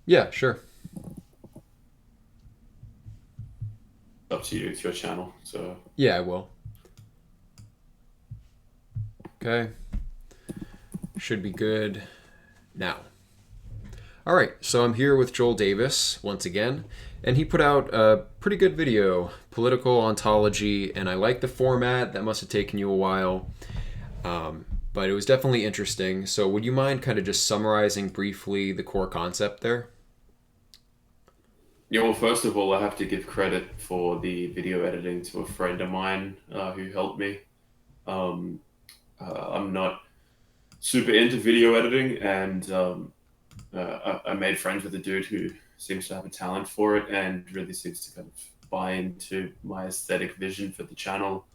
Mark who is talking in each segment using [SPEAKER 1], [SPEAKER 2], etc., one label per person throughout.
[SPEAKER 1] Yeah, sure.
[SPEAKER 2] Up to you. It's your channel. So
[SPEAKER 1] Yeah, I will. Okay. Should be good now. All right, so I'm here with JoelDavis once again, and he put out a pretty good video, Political Ontology, and I like the format. That must have taken you a while, but it was definitely interesting. So, would you mind kind of just summarizing briefly the core concept there?
[SPEAKER 2] yeah. Well, first of all, I have to give credit for the video editing to a friend of mine who helped me. Um, I'm not super into video editing, and I made friends with a dude who seems to have a talent for it and really seems to kind of buy into my aesthetic vision for the channel.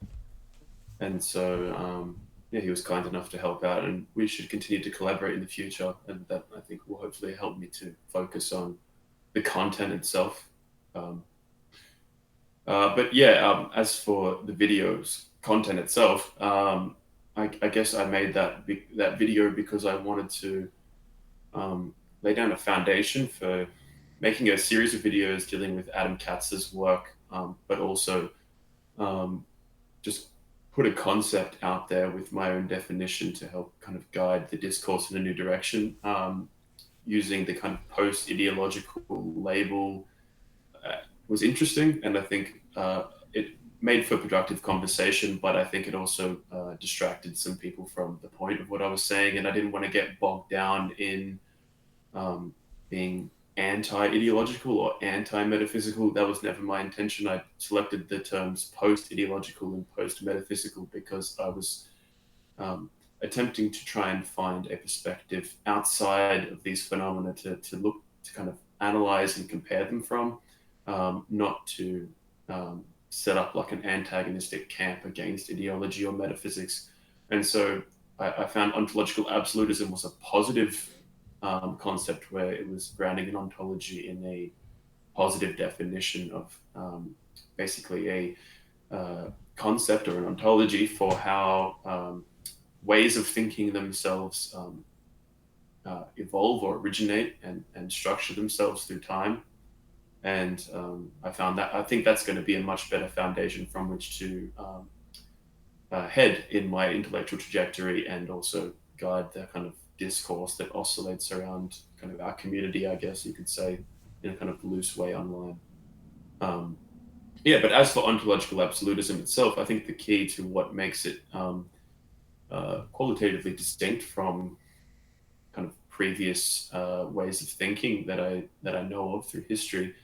[SPEAKER 2] And so, yeah, he was kind enough to help out, and we should continue to collaborate in the future. And that I think will hopefully help me to focus on the content itself. Um, but yeah, as for the videos content itself, I guess I made that video because I wanted to lay down a foundation for making a series of videos dealing with Adam Katz's work, but also um, just put a concept out there with my own definition to help kind of guide the discourse in a new direction, using the kind of post ideological label was interesting, and I think it made for productive conversation. But I think it also distracted some people from the point of what I was saying, and I didn't want to get bogged down in being anti-ideological or anti-metaphysical. That was never my intention. I selected the terms post-ideological and post-metaphysical because I was um, attempting to try and find a perspective outside of these phenomena to look to kind of analyze and compare them from, not to set up like an antagonistic camp against ideology or metaphysics. And so I found ontological absolutism was a positive concept where it was grounding an ontology in a positive definition of basically concept or an ontology for how ways of thinking themselves evolve or originate and structure themselves through time. And I found that I think that's going to be a much better foundation from which to head in my intellectual trajectory and also guide the kind of discourse that oscillates around kind of our community, I guess you could say, in a kind of loose way online. Um, yeah, but as for ontological absolutism itself, I think the key to what makes it qualitatively distinct from kind of previous ways of thinking that I know of through history,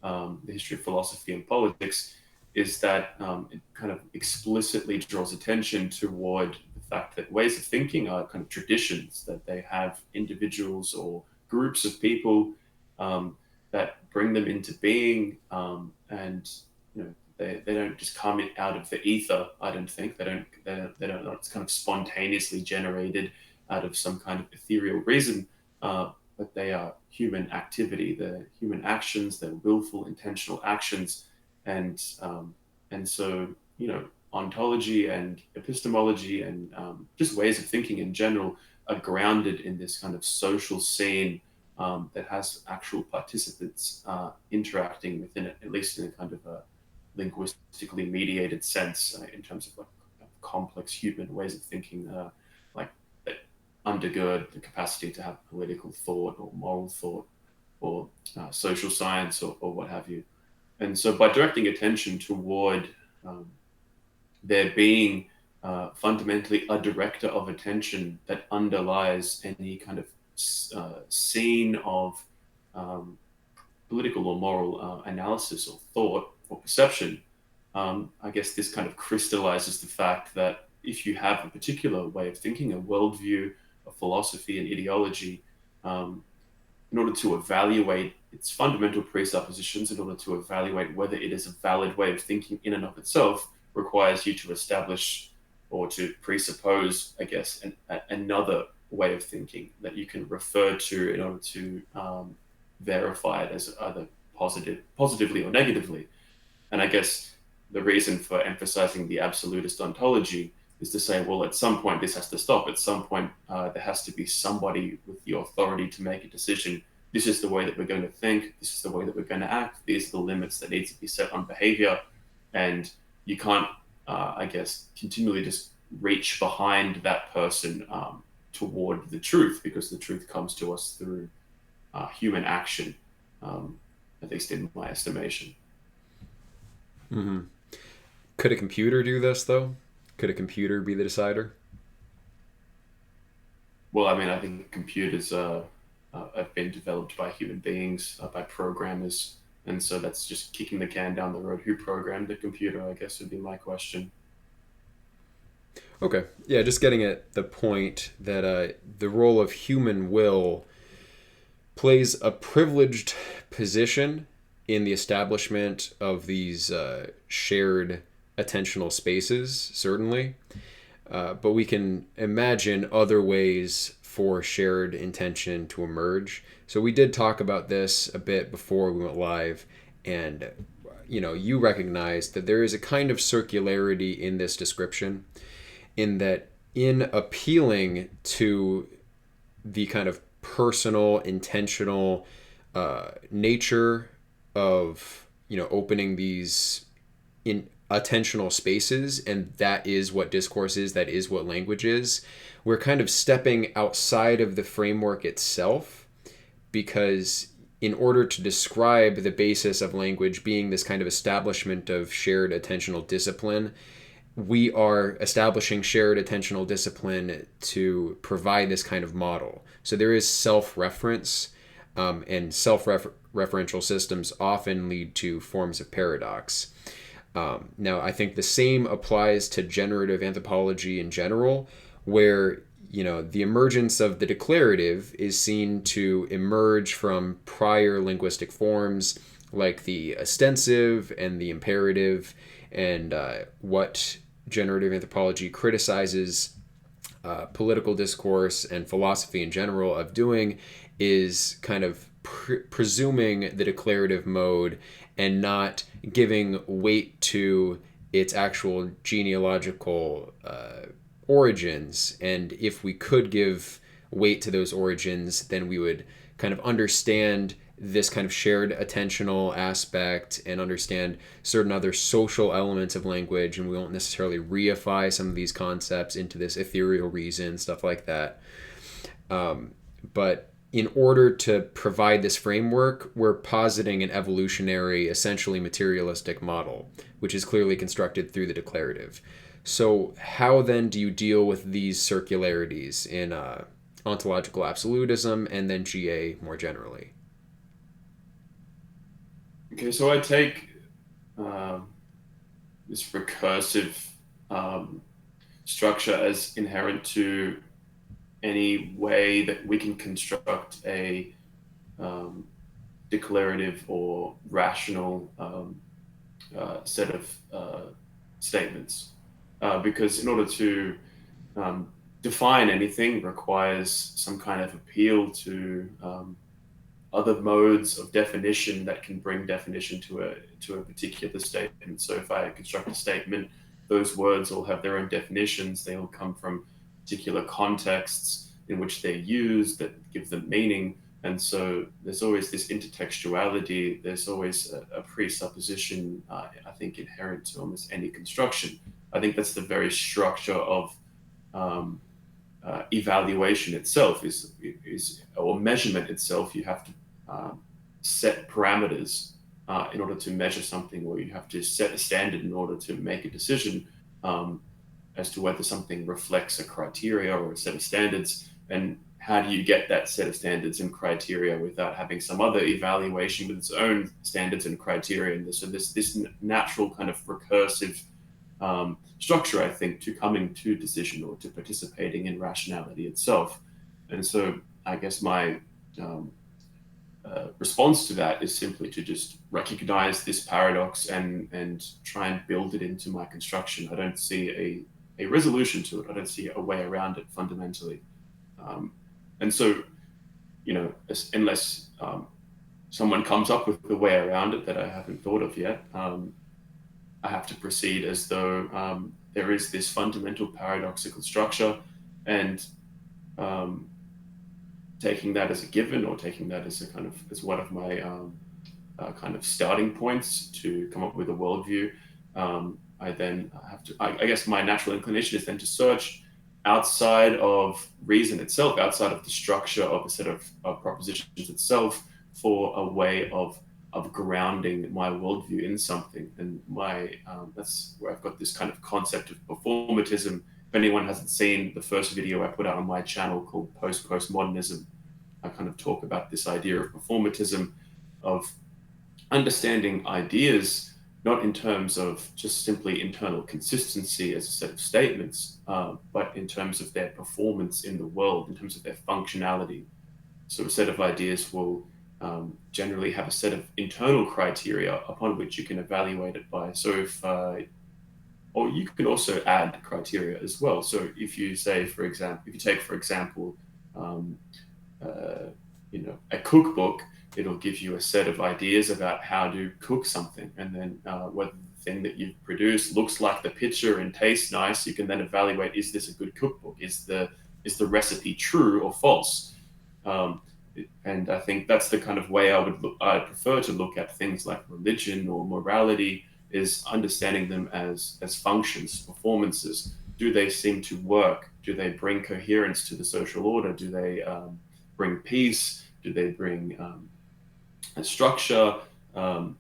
[SPEAKER 2] the history of philosophy and politics, is that it kind of explicitly draws attention toward the fact that ways of thinking are kind of traditions that they have individuals or groups of people um, that bring them into being, and they don't just come out of the ether. I don't think they don't. It's kind of spontaneously generated out of some kind of ethereal reason, but they are human activity, they're human actions, they're willful, intentional actions, and and so ontology and epistemology and just ways of thinking in general are grounded in this kind of social scene that has actual participants interacting within it, at least in a kind of a linguistically mediated sense in terms of like complex human ways of thinking, like that undergird the capacity to have political thought or moral thought or social science or what have you. And so by directing attention toward um, there being fundamentally a director of attention that underlies any kind of scene of um, political or moral analysis or thought or perception, I guess this kind of crystallizes the fact that if you have a particular way of thinking, a worldview, a philosophy, an ideology, um, in order to evaluate its fundamental presuppositions, in order to evaluate whether it is a valid way of thinking in and of itself, requires you to establish or to presuppose, I guess, another way of thinking that you can refer to in order to verify it as either positively or negatively. And I guess the reason for emphasizing the absolutist ontology is to say, well, at some point this has to stop. At some point, there has to be somebody with the authority to make a decision this is the way that we're going to think, this is the way that we're going to act, these are the limits that need to be set on behavior. And you can't, I guess, continually just reach behind that person toward the truth, because the truth comes to us through human action, um, at least in my estimation.
[SPEAKER 1] Mm-hmm. Could a computer do this though? Could a computer be the decider?
[SPEAKER 2] Well, I mean, I think computers have been developed by human beings, by programmers, and so that's just kicking the can down the road. Who programmed the computer? I guess would be my question.
[SPEAKER 1] Okay, yeah, just getting at the point that the role of human will plays a privileged position in the establishment of these shared attentional spaces, certainly. But we can imagine other ways for shared intention to emerge. So we did talk about this a bit before we went live, and you recognize that there is a kind of circularity in this description, in that in appealing to the kind of personal, intentional nature of opening these in attentional spaces, and that is what discourse is, that is what language is. We're kind of stepping outside of the framework itself, because in order to describe the basis of language being this kind of establishment of shared attentional discipline, we are establishing shared attentional discipline to provide this kind of model. So there is self reference, and self referential systems often lead to forms of paradox. Now, I think the same applies to generative anthropology in general, where the emergence of the declarative is seen to emerge from prior linguistic forms like the ostensive and the imperative, and what generative anthropology criticizes political discourse and philosophy in general of doing is kind of presuming the declarative mode and not giving weight to its actual genealogical origins. And if we could give weight to those origins, then we would kind of understand this kind of shared attentional aspect and understand certain other social elements of language, and we won't necessarily reify some of these concepts into this ethereal reason, stuff like that. But in order to provide this framework, we're positing an evolutionary, essentially materialistic model, which is clearly constructed through the declarative. So how then do you deal with these circularities in ontological absolutism and then GA more generally?
[SPEAKER 2] Okay, so I take um, this recursive um, structure as inherent to any way that we can construct a um, declarative or rational set of statements. Because in order to um, define anything requires some kind of appeal to other modes of definition that can bring definition to a particular statement. So if I construct a statement, those words all have their own definitions. They all come from particular contexts in which they're used that give them meaning. And so there's always this intertextuality. There's always a presupposition, I think, inherent to almost any construction. I think that's the very structure of um, evaluation itself is or measurement itself. You have to set parameters in order to measure something, or you have to set a standard in order to make a decision um, as to whether something reflects a criteria or a set of standards. And how do you get that set of standards and criteria without having some other evaluation with its own standards and criteria? And so this natural kind of recursive structure, I think, to coming to decision or to participating in rationality itself. And so I guess my response to that is simply to just recognize this paradox and try and build it into my construction. I don't see a resolution to it. I don't see a way around it fundamentally. Um, and so, unless someone comes up with a way around it that I haven't thought of yet, I have to proceed as though there is this fundamental paradoxical structure, and um, taking that as a given, or taking that as a kind of as one of my kind of starting points to come up with a worldview. I then have to, I guess my natural inclination is then to search outside of reason itself, outside of the structure of a set of propositions itself, for a way of grounding my worldview in something. And my that's where I've got this kind of concept of performatism. If anyone hasn't seen the first video I put out on my channel called Postmodernism, I kind of talk about this idea of performatism, of understanding ideas not in terms of just simply internal consistency as a set of statements, but in terms of their performance in the world, in terms of their functionality. So a set of ideas will generally have a set of internal criteria upon which you can evaluate it by. So if or you can also add criteria as well. So if you say, for example, if you take, for example, um, uh, a cookbook, it'll give you a set of ideas about how to cook something, and then whether the thing that you've produced looks like the picture and tastes nice, you can then evaluate: is this a good cookbook? Is the recipe true or false? Um, and I think that's the kind of way I prefer to look at things like religion or morality, is understanding them as functions, performances. Do they seem to work? Do they bring coherence to the social order? Do they bring peace? Do they bring a structure, and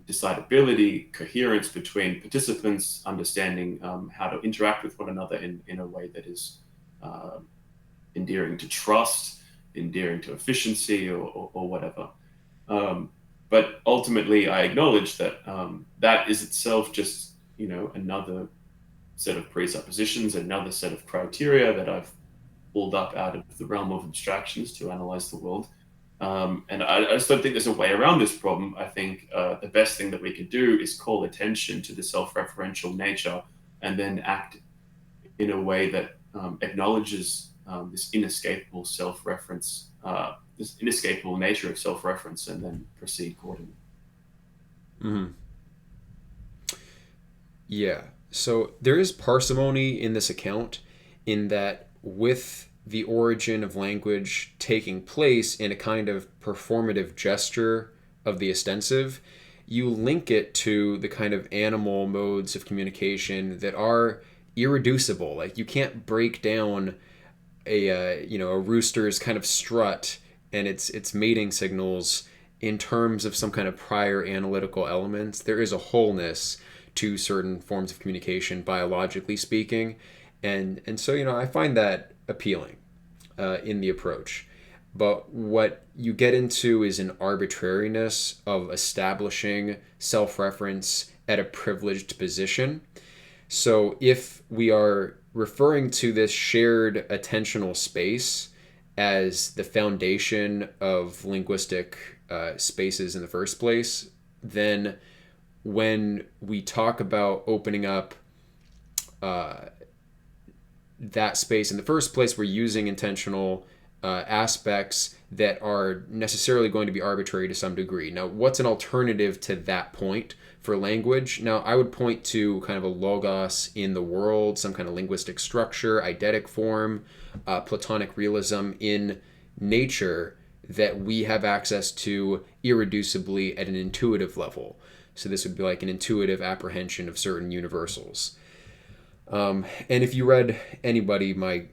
[SPEAKER 2] decidability, coherence between participants, understanding how to interact with one another in a way that is uh, endearing to trust, endearing to efficiency, or whatever. Um, but ultimately, I acknowledge that that is itself just another set of presuppositions, another set of criteria that I've pulled up out of the realm of abstractions to analyze the world. And I just don't think there's a way around this problem. I think the best thing that we can do is call attention to the self-referential nature, and then act in a way that acknowledges this inescapable self-reference, this inescapable nature of self-reference, and then proceed accordingly.
[SPEAKER 1] Mm-hmm. Yeah. So there is parsimony in this account, in that with the origin of language taking place in a kind of performative gesture of the ostensive, you link it to the kind of animal modes of communication that are irreducible. Like, you can't break down a rooster's kind of strut and its mating signals in terms of some kind of prior analytical elements. There is a wholeness to certain forms of communication, biologically speaking, and so I find that appealing in the approach. But what you get into is an arbitrariness of establishing self-reference at a privileged position. So if we are referring to this shared attentional space as the foundation of linguistic spaces in the first place, then when we talk about opening up that space in the first place, we're using intentional aspects that are necessarily going to be arbitrary to some degree. Now, what's an alternative to that point for language? Now, I would point to kind of a logos in the world, some kind of linguistic structure, eidetic form, Platonic realism in nature that we have access to irreducibly at an intuitive level. So this would be like an intuitive apprehension of certain universals. And if you read my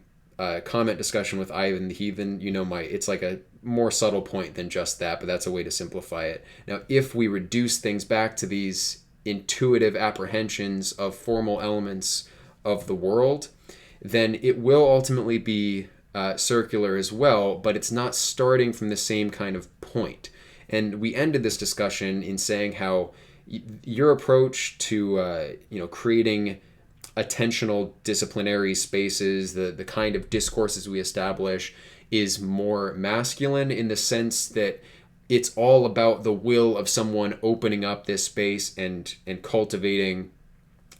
[SPEAKER 1] comment discussion with Ivan the Heathen, it's like a more subtle point than just that, but that's a way to simplify it. Now, if we reduce things back to these intuitive apprehensions of formal elements of the world, then it will ultimately be circular as well, but it's not starting from the same kind of point. And we ended this discussion in saying how your approach to creating attentional disciplinary spaces, the kind of discourses we establish, is more masculine, in the sense that it's all about the will of someone opening up this space and cultivating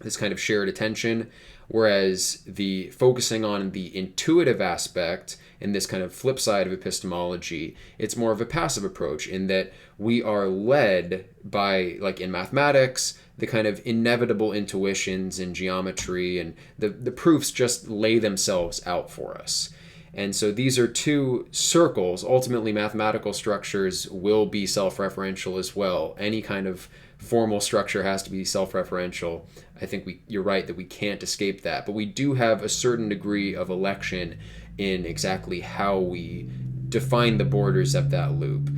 [SPEAKER 1] this kind of shared attention, whereas the focusing on the intuitive aspect and this kind of flip side of epistemology, it's more of a passive approach, in that we are led by, like in mathematics, the kind of inevitable intuitions in geometry, and the proofs just lay themselves out for us. And so these are two circles. Ultimately, mathematical structures will be self-referential as well. Any kind of formal structure has to be self-referential. I think you're right that we can't escape that, but we do have a certain degree of election in exactly how we define the borders of that loop.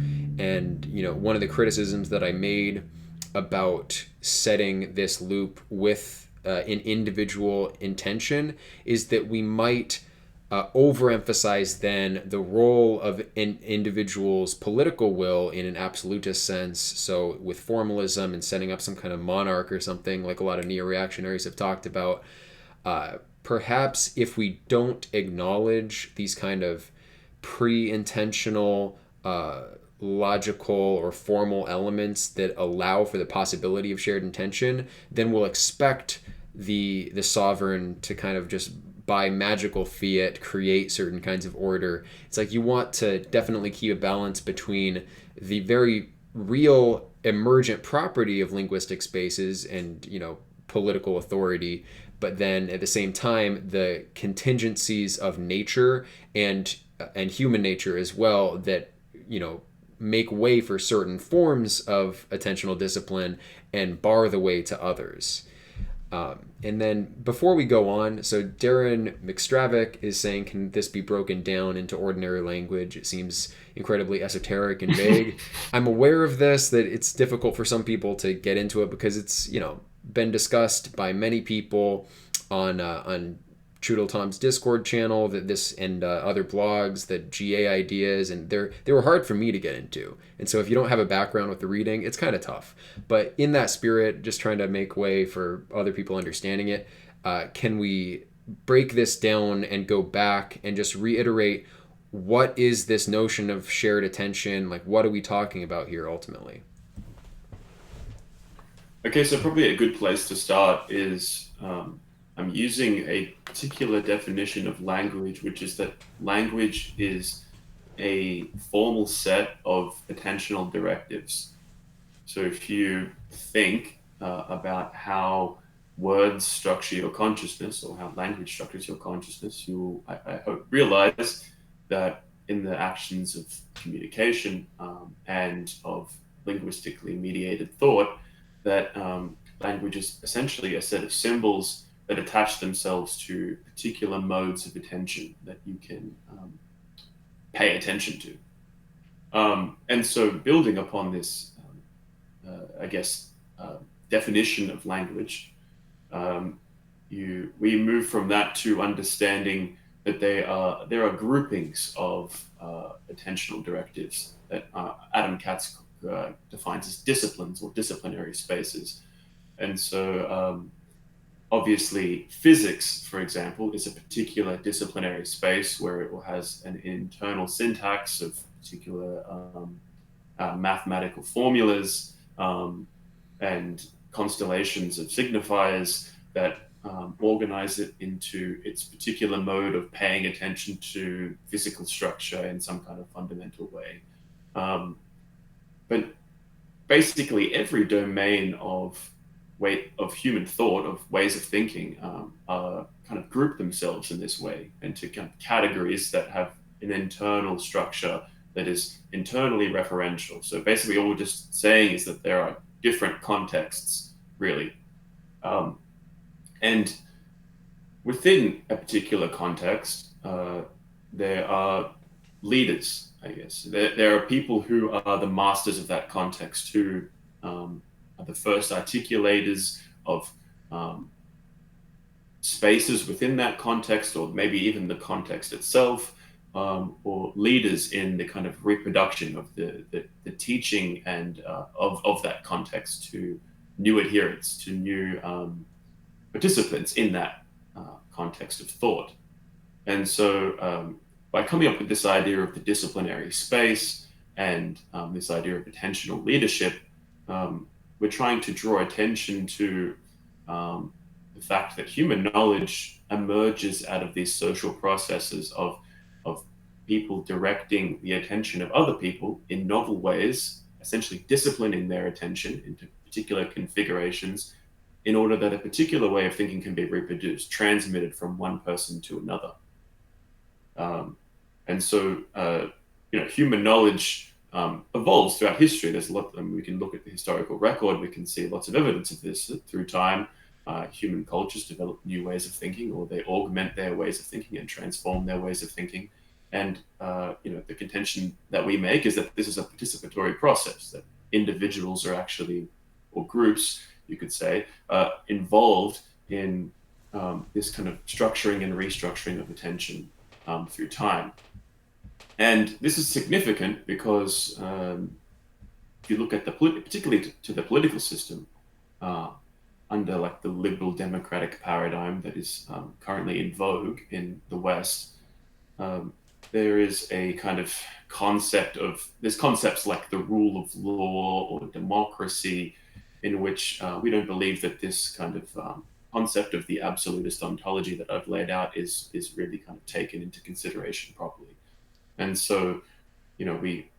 [SPEAKER 1] And one of the criticisms that I made about setting this loop with an individual intention is that we might overemphasize then the role of an individual's political will in an absolutist sense. So with formalism and setting up some kind of monarch or something, like a lot of neo-reactionaries have talked about, perhaps if we don't acknowledge these kind of pre-intentional logical or formal elements that allow for the possibility of shared intention, then we'll expect the sovereign to kind of just by magical fiat create certain kinds of order. It's like you want to definitely keep a balance between the very real emergent property of linguistic spaces and political authority, but then at the same time the contingencies of nature and human nature as well that make way for certain forms of attentional discipline and bar the way to others. And then before we go on, so Darren McStravick is saying, can this be broken down into ordinary language? It seems incredibly esoteric and vague. I'm aware of this, that it's difficult for some people to get into it because it's, been discussed by many people on Trudel Tom's Discord channel, that this and other blogs, that GA ideas, and they were hard for me to get into. And so if you don't have a background with the reading, it's kind of tough. But in that spirit, just trying to make way for other people understanding it, can we break this down and go back and just reiterate what is this notion of shared attention? Like, what are we talking about here ultimately?
[SPEAKER 2] Okay, so probably a good place to start is I'm using a particular definition of language, which is that language is a formal set of attentional directives. So if you think about how words structure your consciousness or how language structures your consciousness, I hope, realize that in the actions of communication and of linguistically mediated thought, that language is essentially a set of symbols that attach themselves to particular modes of attention that you can pay attention to. And so building upon this, I guess, definition of language, we move from that to understanding that there are groupings of attentional directives that Adam Katz defines as disciplines or disciplinary spaces. And so obviously physics, for example, is a particular disciplinary space where it has an internal syntax of particular mathematical formulas and constellations of signifiers that organize it into its particular mode of paying attention to physical structure in some kind of fundamental way. But basically every domain of human thought, of ways of thinking, kind of group themselves in this way into kind of categories that have an internal structure that is internally referential. So basically all we're just saying is that there are different contexts, really. And within a particular context, there are leaders, I guess. There are people who are the masters of that context, who are the first articulators of spaces within that context, or maybe even the context itself, or leaders in the kind of reproduction of the teaching and of that context to new adherents, to new participants in that context of thought. And so by coming up with this idea of the disciplinary space and this idea of attentional leadership, we're trying to draw attention to the fact that human knowledge emerges out of these social processes of people directing the attention of other people in novel ways, essentially disciplining their attention into particular configurations in order that a particular way of thinking can be reproduced, transmitted from one person to another. And so, human knowledge evolves throughout history. There's a lot, and we can look at the historical record. We can see lots of evidence of this through time. Human cultures develop new ways of thinking, or they augment their ways of thinking and transform their ways of thinking. And the contention that we make is that this is a participatory process, that individuals are actually, or groups, you could say, involved in this kind of structuring and restructuring of attention through time. And this is significant because if you look at particularly to the political system, uh, under like the liberal democratic paradigm that is currently in vogue in the West, um, there is a kind of there's concepts like the rule of law or democracy, in which we don't believe that this kind of concept of the absolutist ontology that I've laid out is really kind of taken into consideration properly. And so, we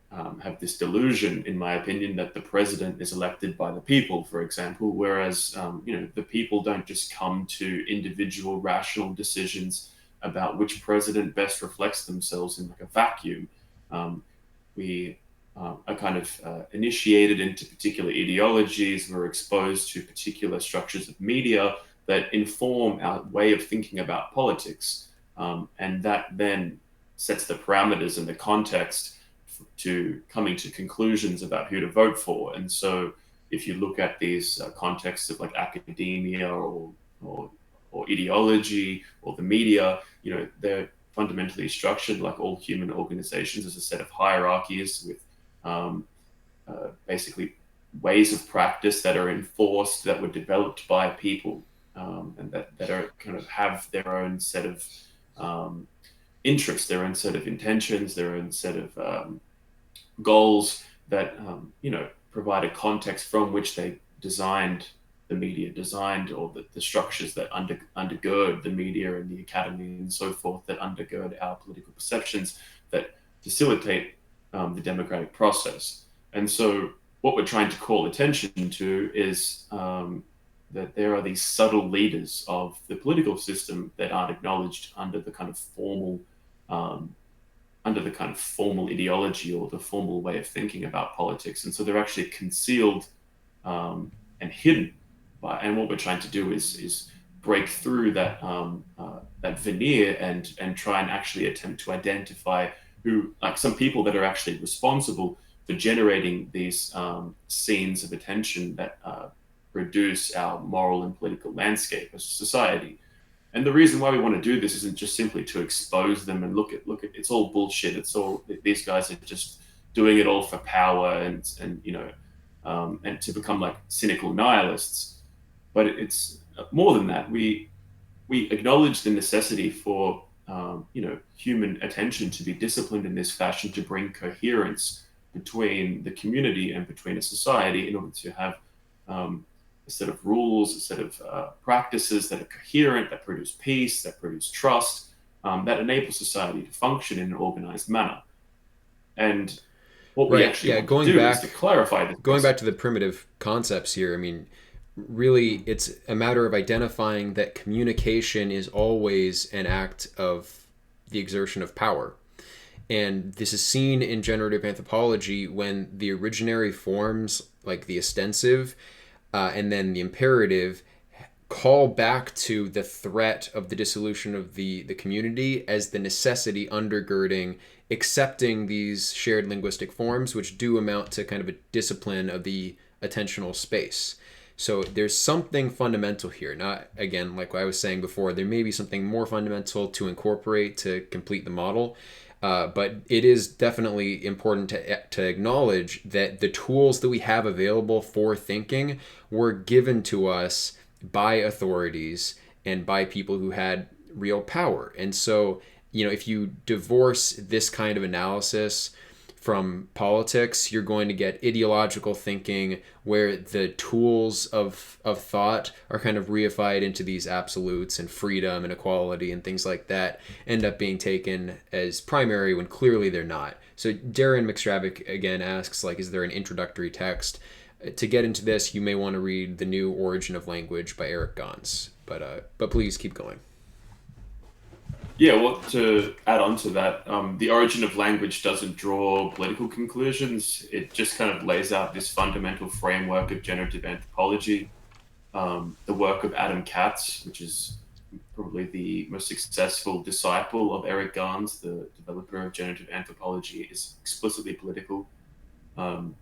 [SPEAKER 2] have this delusion, in my opinion, that the president is elected by the people, for example, whereas, the people don't just come to individual rational decisions about which president best reflects themselves in like a vacuum. We are kind of initiated into particular ideologies. We're exposed to particular structures of media that inform our way of thinking about politics. And that then sets the parameters and the context to coming to conclusions about who to vote for. And so, if you look at these contexts of like academia or or ideology or the media, they're fundamentally structured like all human organizations as a set of hierarchies with um, basically ways of practice that are enforced, that were developed by people, and that are kind of have their own set of um, interests, their own set of intentions, their own set of goals that provide a context from which they designed the media, designed or the structures that undergird the media and the academy and so forth, that undergird our political perceptions, that facilitate the democratic process. And so, what we're trying to call attention to is that there are these subtle leaders of the political system that aren't acknowledged um, under the kind of formal ideology or the formal way of thinking about politics. And so they're actually concealed and hidden. And what we're trying to do is break through that veneer and try and actually attempt to identify who, like some people that are actually responsible for generating these scenes of attention that reduce our moral and political landscape as a society. And the reason why we want to do this isn't just simply to expose them and look at it's all bullshit. It's all, these guys are just doing it all for power and to become like cynical nihilists. But it's more than that. We acknowledge the necessity for human attention to be disciplined in this fashion, to bring coherence between the community and between a society, in order to have a set of rules, a set of practices that are coherent, that produce peace, that produce trust, that enable society to function in an organized manner. And what we
[SPEAKER 1] Right.
[SPEAKER 2] actually
[SPEAKER 1] Yeah.
[SPEAKER 2] want to do is to clarify this
[SPEAKER 1] Going
[SPEAKER 2] process.
[SPEAKER 1] back to the primitive concepts here, I mean, really, it's a matter of identifying that communication is always an act of the exertion of power. And this is seen in generative anthropology when the originary forms, like the ostensive and then the imperative, call back to the threat of the dissolution of the community as the necessity undergirding accepting these shared linguistic forms, which do amount to kind of a discipline of the attentional space. So there's something fundamental here. Not, again, like I was saying before, there may be something more fundamental to incorporate to complete the model. But it is definitely important to acknowledge that the tools that we have available for thinking were given to us by authorities and by people who had real power. And so, if you divorce this kind of analysis from politics, you're going to get ideological thinking where the tools of thought are kind of reified into these absolutes, and freedom and equality and things like that end up being taken as primary when clearly they're not. So Darren McStravick again asks, like, is there an introductory text? To get into this, you may want to read The New Origin of Language by Eric Gons. But please keep going.
[SPEAKER 2] Yeah, well, to add on to that, the origin of language doesn't draw political conclusions. It just kind of lays out this fundamental framework of generative anthropology. The work of Adam Katz, which is probably the most successful disciple of Eric Garnes, the developer of generative anthropology, is explicitly political. Um,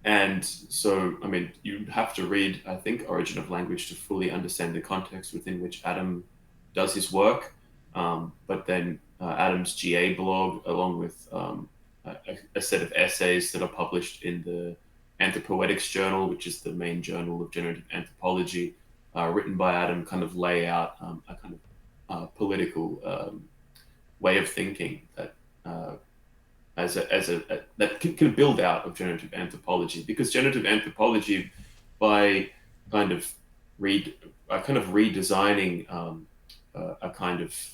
[SPEAKER 2] and so, I mean, you have to read, I think, Origin of Language to fully understand the context within which Adam does his work. But then Adam's GA blog, along with a set of essays that are published in the Anthropoetics Journal, which is the main journal of generative anthropology, written by Adam, kind of lay out a kind of political way of thinking that that can build out of generative anthropology, because generative anthropology, by kind of read kind of redesigning a kind of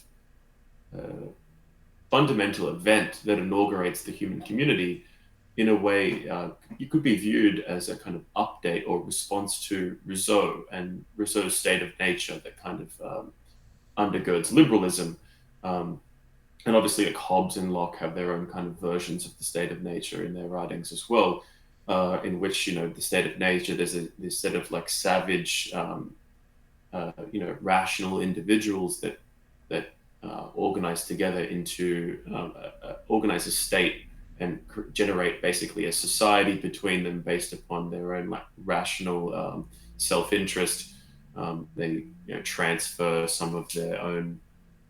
[SPEAKER 2] uh, fundamental event that inaugurates the human community in a way, it could be viewed as a kind of update or response to Rousseau and Rousseau's state of nature that kind of undergirds liberalism. Um, and obviously, like Hobbes and Locke have their own kind of versions of the state of nature in their writings as well, in which, the state of nature, there's this set of like savage, rational individuals that organize together into organize a state and generate basically a society between them based upon their own like rational self-interest. They transfer some of their own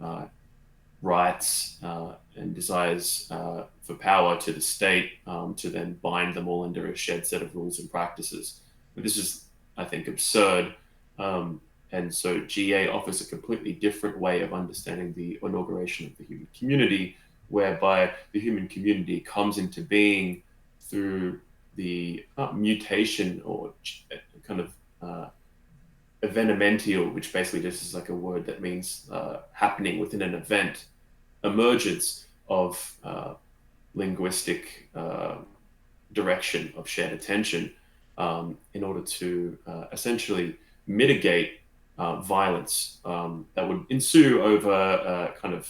[SPEAKER 2] uh, rights and desires for power to the state, to then bind them all under a shared set of rules and practices. But this is, I think, absurd. Um, and so GA offers a completely different way of understanding the inauguration of the human community, whereby the human community comes into being through the mutation or kind of evenemential, which basically just is like a word that means happening within an event, emergence of linguistic direction of shared attention, in order to essentially mitigate violence that would ensue over kind of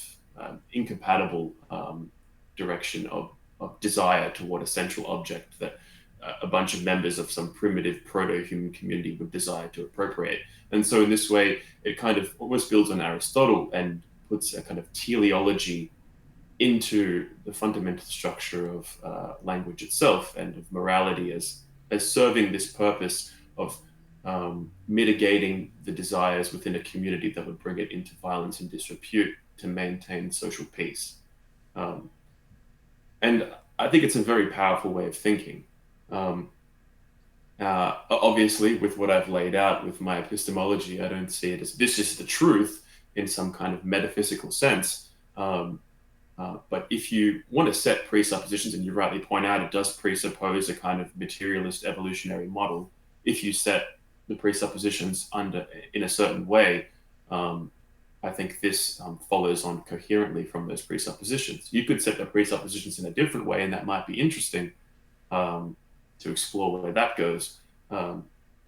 [SPEAKER 2] incompatible direction of desire toward a central object that a bunch of members of some primitive proto-human community would desire to appropriate. And so in this way, it kind of almost builds on Aristotle and puts a kind of teleology into the fundamental structure of language itself and of morality as serving this purpose of mitigating the desires within a community that would bring it into violence and disrepute to maintain social peace. Um, and I think it's a very powerful way of thinking. Um, Obviously, with what I've laid out with my epistemology, I don't see it as this is the truth in some kind of metaphysical sense. But if you want to set presuppositions, and you rightly point out, it does presuppose a kind of materialist evolutionary model. If you set the presuppositions under in a certain way, um, I think this follows on coherently from those presuppositions. You could set the presuppositions in a different way, and that might be interesting um, to explore where that goes. Um,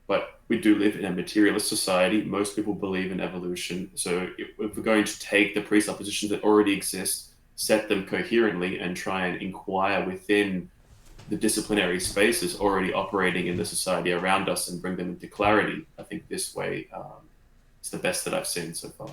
[SPEAKER 2] but we do live in a materialist society. Most people believe in evolution. So if we're going to take the presuppositions that already exist, set them coherently, and try and inquire within the disciplinary spaces already operating in the society around us and bring them into clarity, I think this way is the best that I've seen so far.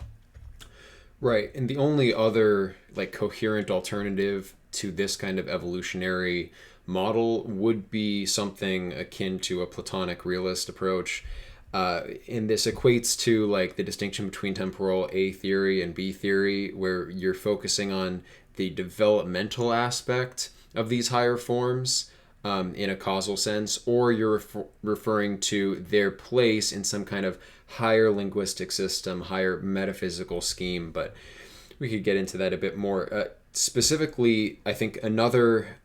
[SPEAKER 1] Right. And the only other like coherent alternative to this kind of evolutionary model would be something akin to a Platonic realist approach. And this equates to like the distinction between temporal A theory and B theory, where you're focusing on the developmental aspect of these higher forms in a causal sense, or you're referring to their place in some kind of higher linguistic system, higher metaphysical scheme. But we could get into that a bit more. Specifically, I think another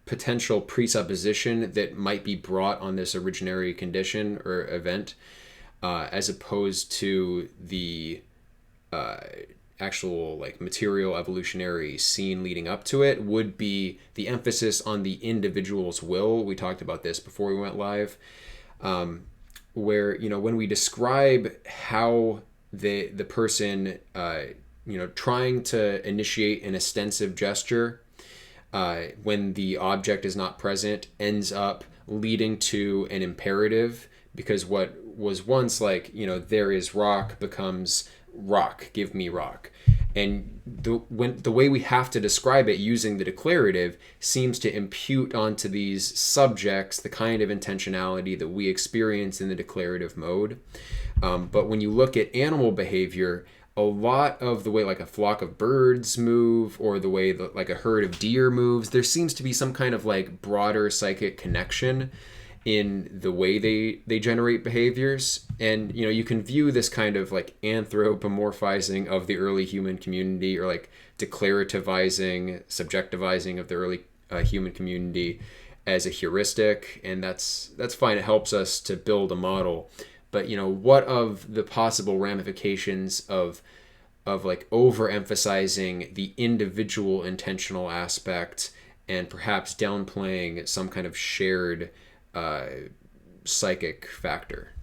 [SPEAKER 1] potential presupposition that might be brought on this originary condition or event, as opposed to the actual like material evolutionary scene leading up to it, would be the emphasis on the individual's will. We talked about this before we went live, where when we describe how the person trying to initiate an ostensive gesture when the object is not present ends up leading to an imperative, because what was once like, there is rock becomes rock, give me rock. And the way we have to describe it using the declarative seems to impute onto these subjects the kind of intentionality that we experience in the declarative mode. But when you look at animal behavior, a lot of the way like a flock of birds move, or the way that like a herd of deer moves, there seems to be some kind of like broader psychic connection in the way they generate behaviors. And you can view this kind of like anthropomorphizing of the early human community, or like declarativizing, subjectivizing of the early human community as a heuristic, and that's fine. It helps us to build a model. But what of the possible ramifications of like overemphasizing the individual intentional aspect, and perhaps downplaying some kind of shared psychic factor?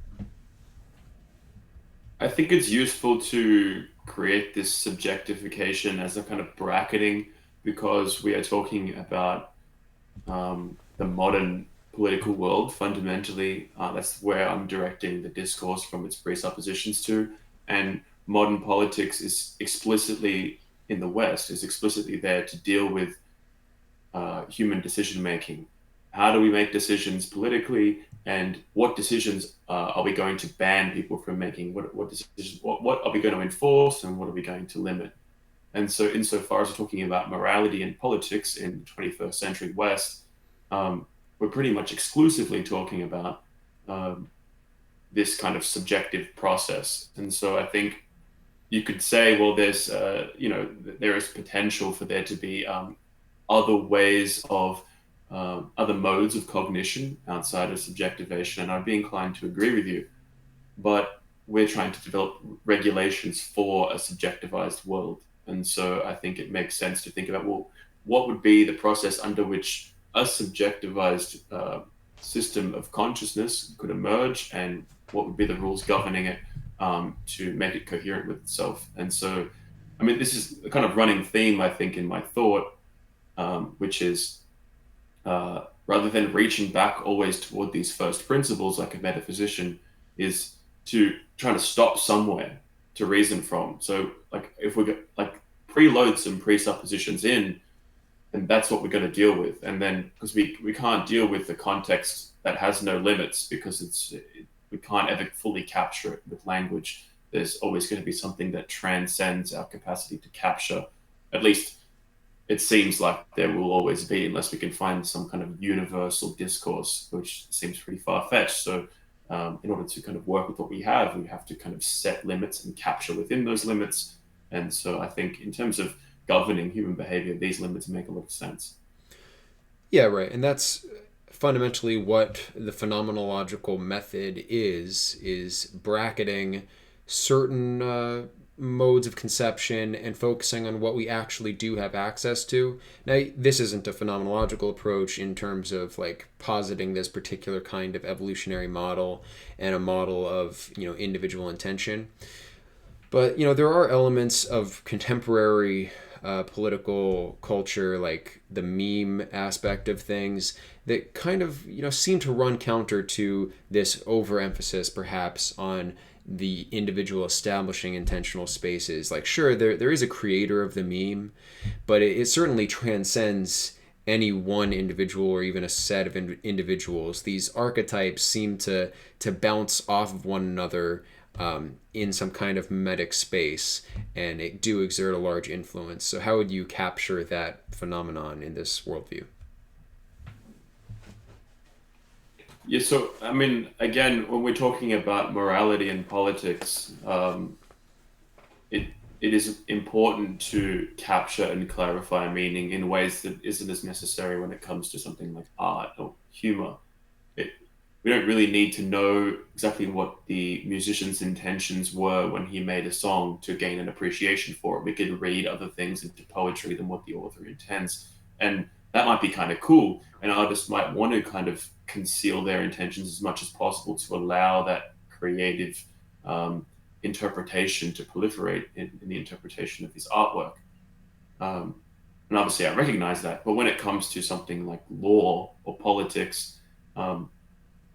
[SPEAKER 2] I think it's useful to create this subjectification as a kind of bracketing, because we are talking about the modern political world fundamentally. That's where I'm directing the discourse from its presuppositions to. And modern politics is explicitly in the West, is explicitly there to deal with human decision making. How do we make decisions politically, and what decisions are we going to ban people from making? What decisions? What are we going to enforce, and what are we going to limit? And so, insofar as we're talking about morality and politics in the 21st century West, we're pretty much exclusively talking about this kind of subjective process. And so, I think you could say, well, there is potential for there to be other ways of other modes of cognition outside of subjectivation, and I'd be inclined to agree with you. But we're trying to develop regulations for a subjectivized world, and so I think it makes sense to think about, well, what would be the process under which a subjectivized system of consciousness could emerge, and what would be the rules governing it to make it coherent with itself. And so, I mean, this is a kind of running theme, I think, in my thought, which is rather than reaching back always toward these first principles like a metaphysician, is to try to stop somewhere to reason from. So, like, if we like preload some presuppositions in, then that's what we're going to deal with. And then, because we can't deal with the context that has no limits, because we can't ever fully capture it with language. There's always going to be something that transcends our capacity to capture. At least it seems like there will always be, unless we can find some kind of universal discourse, which seems pretty far fetched. So, in order to kind of work with what we have to kind of set limits and capture within those limits. And so, I think in terms of governing human behavior, these limits make a lot of sense.
[SPEAKER 1] Yeah, right. And that's fundamentally what the phenomenological method is bracketing certain modes of conception and focusing on what we actually do have access to. Now, this isn't a phenomenological approach in terms of like positing this particular kind of evolutionary model and a model of, individual intention. But, there are elements of contemporary political culture, like the meme aspect of things, that kind of seem to run counter to this overemphasis, perhaps, on the individual establishing intentional spaces. Like, sure, there is a creator of the meme, but it certainly transcends any one individual or even a set of individuals. These archetypes seem to bounce off of one another in some kind of metic space, and it do exert a large influence. So how would you capture that phenomenon in this worldview?
[SPEAKER 2] Yeah, so I mean, again, when we're talking about morality and politics, it it is important to capture and clarify meaning in ways that isn't as necessary when it comes to something like art or humor. It, we don't really need to know exactly what the musician's intentions were when he made a song to gain an appreciation for it. We could read other things into poetry than what the author intends. And that might be kind of cool. An artist might want to kind of conceal their intentions as much as possible to allow that creative um, interpretation to proliferate in the interpretation of his artwork. Um, and obviously, I recognize that. But when it comes to something like law or politics, um,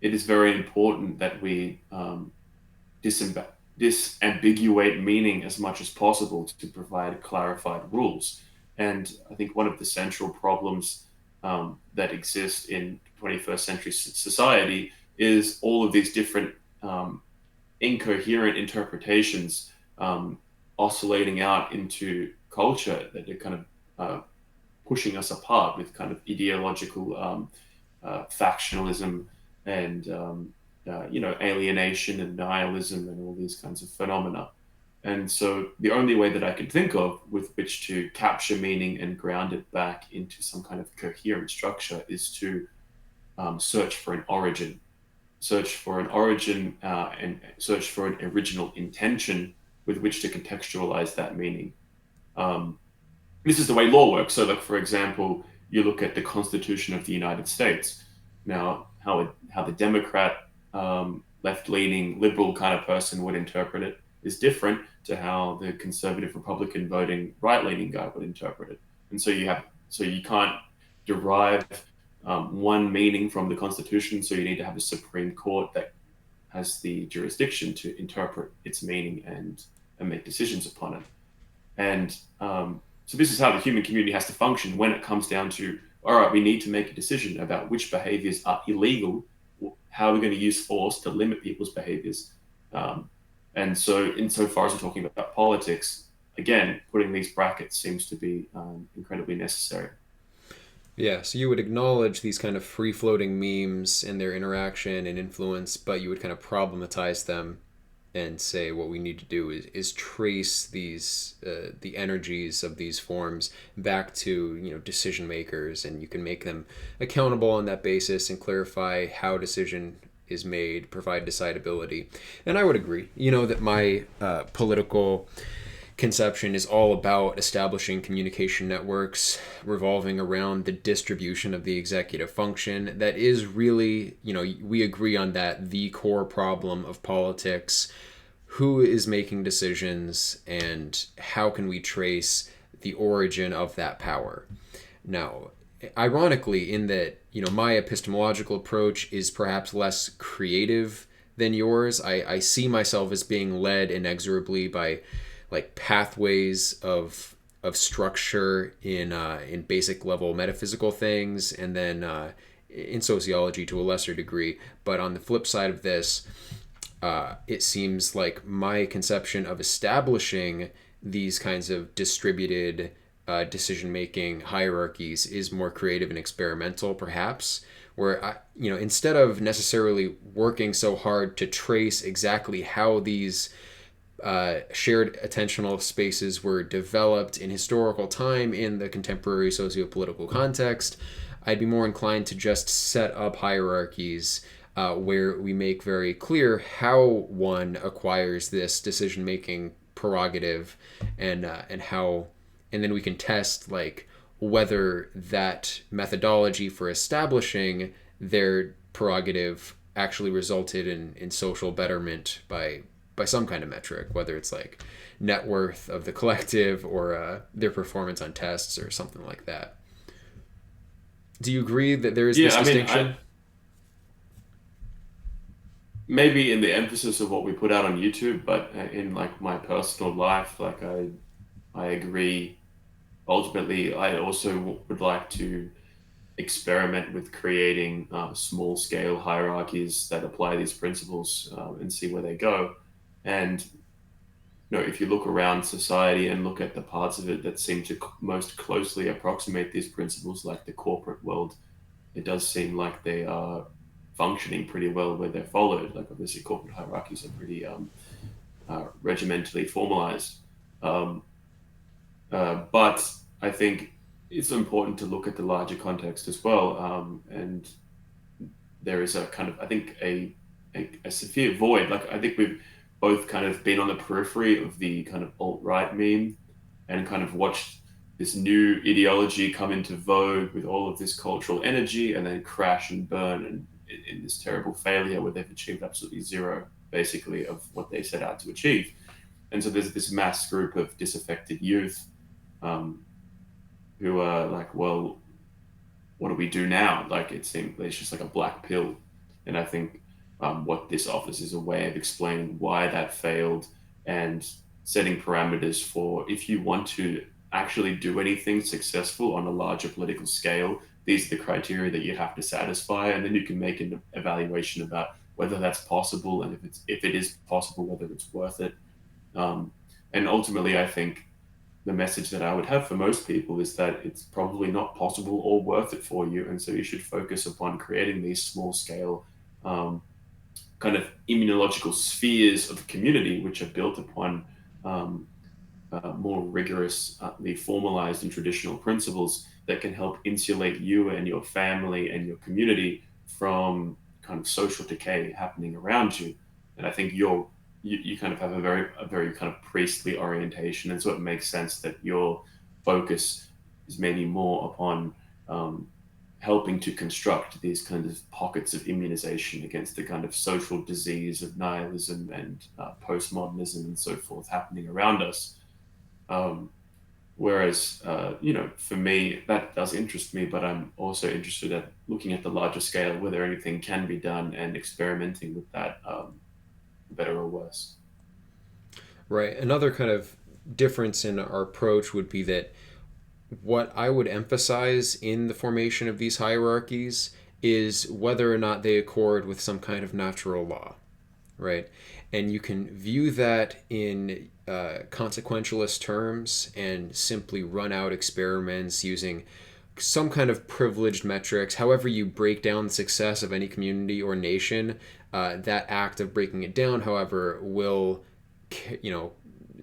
[SPEAKER 2] it is very important that we disambiguate meaning as much as possible to provide clarified rules. And I think one of the central problems that exist in 21st century society is all of these different incoherent interpretations oscillating out into culture that are kind of pushing us apart with kind of ideological factionalism and alienation and nihilism and all these kinds of phenomena. And so the only way that I could think of with which to capture meaning and ground it back into some kind of coherent structure is to search for an origin, and search for an original intention with which to contextualize that meaning. Um, this is the way law works. So, like for example, you look at the Constitution of the United States. Now, how the Democrat, left-leaning, liberal kind of person would interpret it is different to how the conservative, Republican voting, right-leaning guy would interpret it. And so you can't derive one meaning from the Constitution. So you need to have a Supreme Court that has the jurisdiction to interpret its meaning and make decisions upon it. And so this is how the human community has to function when it comes down to, all right, we need to make a decision about which behaviors are illegal, how we're going to use force to limit people's behaviors. And so insofar as we're talking about politics, again, putting these brackets seems to be incredibly necessary.
[SPEAKER 1] Yeah, so you would acknowledge these kind of free floating memes and their interaction and influence, but you would kind of problematize them and say what we need to do is trace these the energies of these forms back to decision makers, and you can make them accountable on that basis and clarify how decision is made, provide decidability. And I would agree, that my political conception is all about establishing communication networks revolving around the distribution of the executive function. That is really, we agree on that, the core problem of politics. Who is making decisions and how can we trace the origin of that power? Now, ironically, in that, my epistemological approach is perhaps less creative than yours. I see myself as being led inexorably by like pathways of structure in basic level metaphysical things, and then in sociology to a lesser degree. But on the flip side of this, it seems like my conception of establishing these kinds of distributed decision-making hierarchies is more creative and experimental, perhaps, where instead of necessarily working so hard to trace exactly how these shared attentional spaces were developed in historical time in the contemporary socio-political context, I'd be more inclined to just set up hierarchies where we make very clear how one acquires this decision-making prerogative, and then we can test like whether that methodology for establishing their prerogative actually resulted in social betterment by some kind of metric, whether it's like net worth of the collective or their performance on tests or something like that. Do you agree that there is
[SPEAKER 2] Yeah,
[SPEAKER 1] this
[SPEAKER 2] I mean,
[SPEAKER 1] distinction?
[SPEAKER 2] maybe in the emphasis of what we put out on YouTube, but in like my personal life, like I agree. Ultimately, I also would like to experiment with creating small scale hierarchies that apply these principles and see where they go. And if you look around society and look at the parts of it that seem to most closely approximate these principles, like the corporate world, it does seem like they are functioning pretty well where they're followed. Like obviously, corporate hierarchies are pretty regimentally formalized. Um, but I think it's important to look at the larger context as well. And there is a kind of, I think, a severe void. Like I think we've both kind of been on the periphery of the kind of alt-right meme and kind of watched this new ideology come into vogue with all of this cultural energy and then crash and burn and in this terrible failure where they've achieved absolutely zero basically of what they set out to achieve. And so there's this mass group of disaffected youth um, who are like, well, what do we do now? Like it seems it's just like a black pill. And I think what this offers is a way of explaining why that failed and setting parameters for if you want to actually do anything successful on a larger political scale, these are the criteria that you have to satisfy, and then you can make an evaluation about whether that's possible, and if it is possible, whether it's worth it. Um, and ultimately, I think the message that I would have for most people is that it's probably not possible or worth it for you. And so you should focus upon creating these small scale um, kind of immunological spheres of the community, which are built upon um, more rigorously formalized and traditional principles that can help insulate you and your family and your community from kind of social decay happening around you. And I think you kind of have a very kind of priestly orientation, and so it makes sense that your focus is maybe more upon um, helping to construct these kinds of pockets of immunization against the kind of social disease of nihilism and postmodernism and so forth happening around us. Um, Whereas, for me, that does interest me, but I'm also interested at looking at the larger scale, whether anything can be done and experimenting with that, better or worse.
[SPEAKER 1] Right. Another kind of difference in our approach would be that what I would emphasize in the formation of these hierarchies is whether or not they accord with some kind of natural law, right? And you can view that in consequentialist terms and simply run out experiments using some kind of privileged metrics. However, you break down the success of any community or nation, that act of breaking it down, however, will, you know,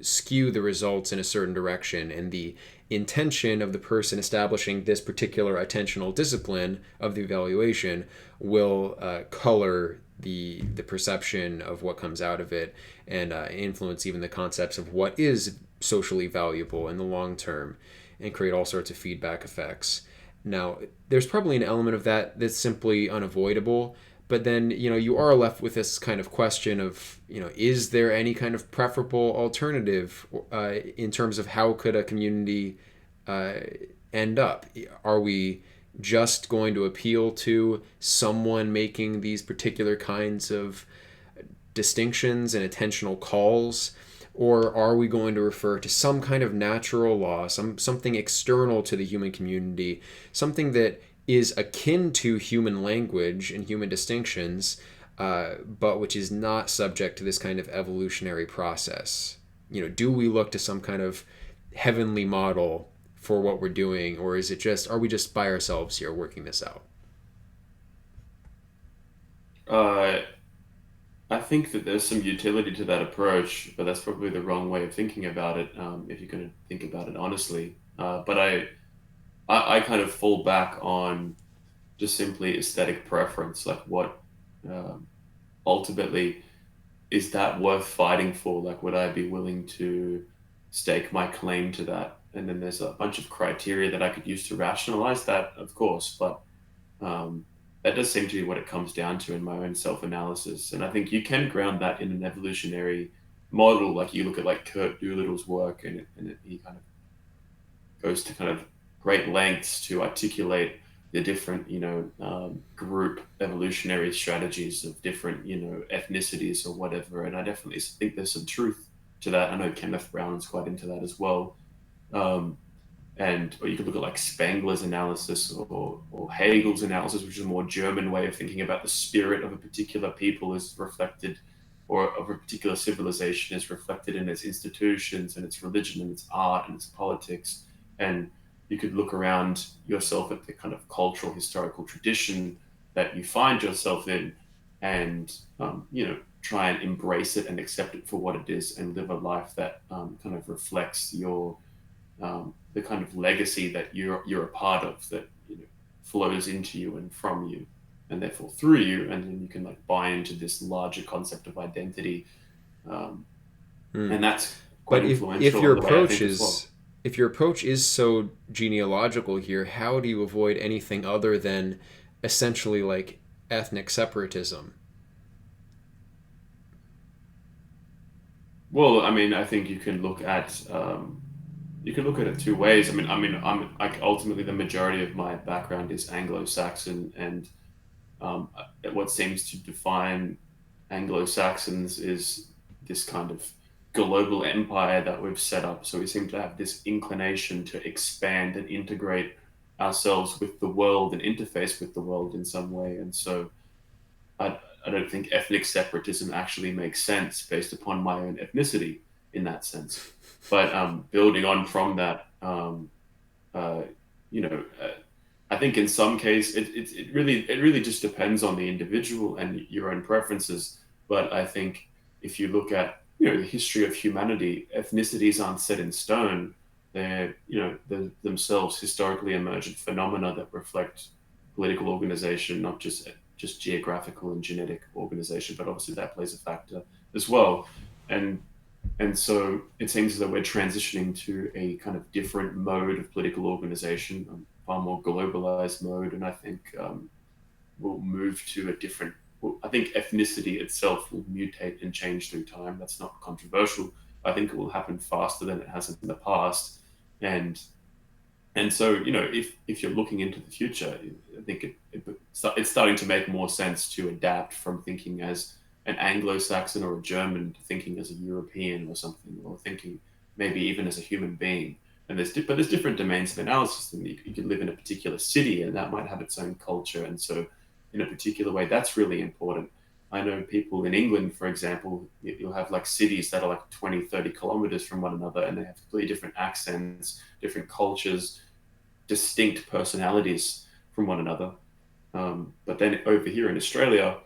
[SPEAKER 1] skew the results in a certain direction, and the intention of the person establishing this particular attentional discipline of the evaluation will color the perception of what comes out of it, and influence even the concepts of what is socially valuable in the long term, and create all sorts of feedback effects. Now, there's probably an element of that that's simply unavoidable, but then you are left with this kind of question of is there any kind of preferable alternative in terms of how could a community uh, end up? Are we just going to appeal to someone making these particular kinds of distinctions and attentional calls, or are we going to refer to some kind of natural law, something external to the human community, something that is akin to human language and human distinctions, but which is not subject to this kind of evolutionary process? Do we look to some kind of heavenly model for what we're doing, or are we just by ourselves here working this out?
[SPEAKER 2] Uh, I think that there's some utility to that approach, but that's probably the wrong way of thinking about it, if you're going to think about it honestly. But I kind of fall back on just simply aesthetic preference, like what um, ultimately is that worth fighting for? Like, would I be willing to stake my claim to that? And then there's a bunch of criteria that I could use to rationalize that, of course, but um, that does seem to be what it comes down to in my own self-analysis. And I think you can ground that in an evolutionary model. Like you look at like Kurt Doolittle's work, and he kind of goes to kind of great lengths to articulate the different, group evolutionary strategies of different, ethnicities or whatever. And I definitely think there's some truth to that. I know Kenneth Brown's quite into that as well. Um, or you could look at like Spengler's analysis or Hegel's analysis, which is a more German way of thinking about the spirit of a particular people is reflected, or of a particular civilization is reflected in its institutions and its religion and its art and its politics. And you could look around yourself at the kind of cultural historical tradition that you find yourself in, and try and embrace it and accept it for what it is, and live a life that kind of reflects the kind of legacy that you're a part of, that flows into you and from you, and therefore through you, and then you can like buy into this larger concept of identity, um,
[SPEAKER 1] Hmm.
[SPEAKER 2] and that's quite
[SPEAKER 1] But if
[SPEAKER 2] influential
[SPEAKER 1] your
[SPEAKER 2] in the way I
[SPEAKER 1] approach
[SPEAKER 2] think as
[SPEAKER 1] is
[SPEAKER 2] well.
[SPEAKER 1] if your approach is so genealogical here, how do you avoid anything other than essentially like ethnic separatism?
[SPEAKER 2] Well, I mean, I think you can look at it two ways. I'm like ultimately the majority of my background is Anglo-Saxon, and what seems to define Anglo-Saxons is this kind of global empire that we've set up. So we seem to have this inclination to expand and integrate ourselves with the world and interface with the world in some way. And so I don't think ethnic separatism actually makes sense based upon my own ethnicity in that sense. But building on from that, uh, you know, I think in some case it really just depends on the individual and your own preferences. But I think if you look at the history of humanity, ethnicities aren't set in stone. They're themselves historically emergent phenomena that reflect political organization, not just geographical and genetic organization, but obviously that plays a factor as well. And and so it seems as though we're transitioning to a kind of different mode of political organization, far more globalized mode. And I think we'll move to a different, well, I think ethnicity itself will mutate and change through time. That's not controversial. I think it will happen faster than it has in the past. And and so, if you're looking into the future, I think it's starting to make more sense to adapt from thinking as an Anglo-Saxon or a German to thinking as a European or something, or thinking maybe even as a human being. And there's different domains of analysis. And you could live in a particular city, and that might have its own culture. And so, in a particular way, that's really important. I know people in England, for example, you'll have like cities that are like 20, 30 kilometers from one another, and they have completely different accents, different cultures, distinct personalities from one another. But then over here in Australia,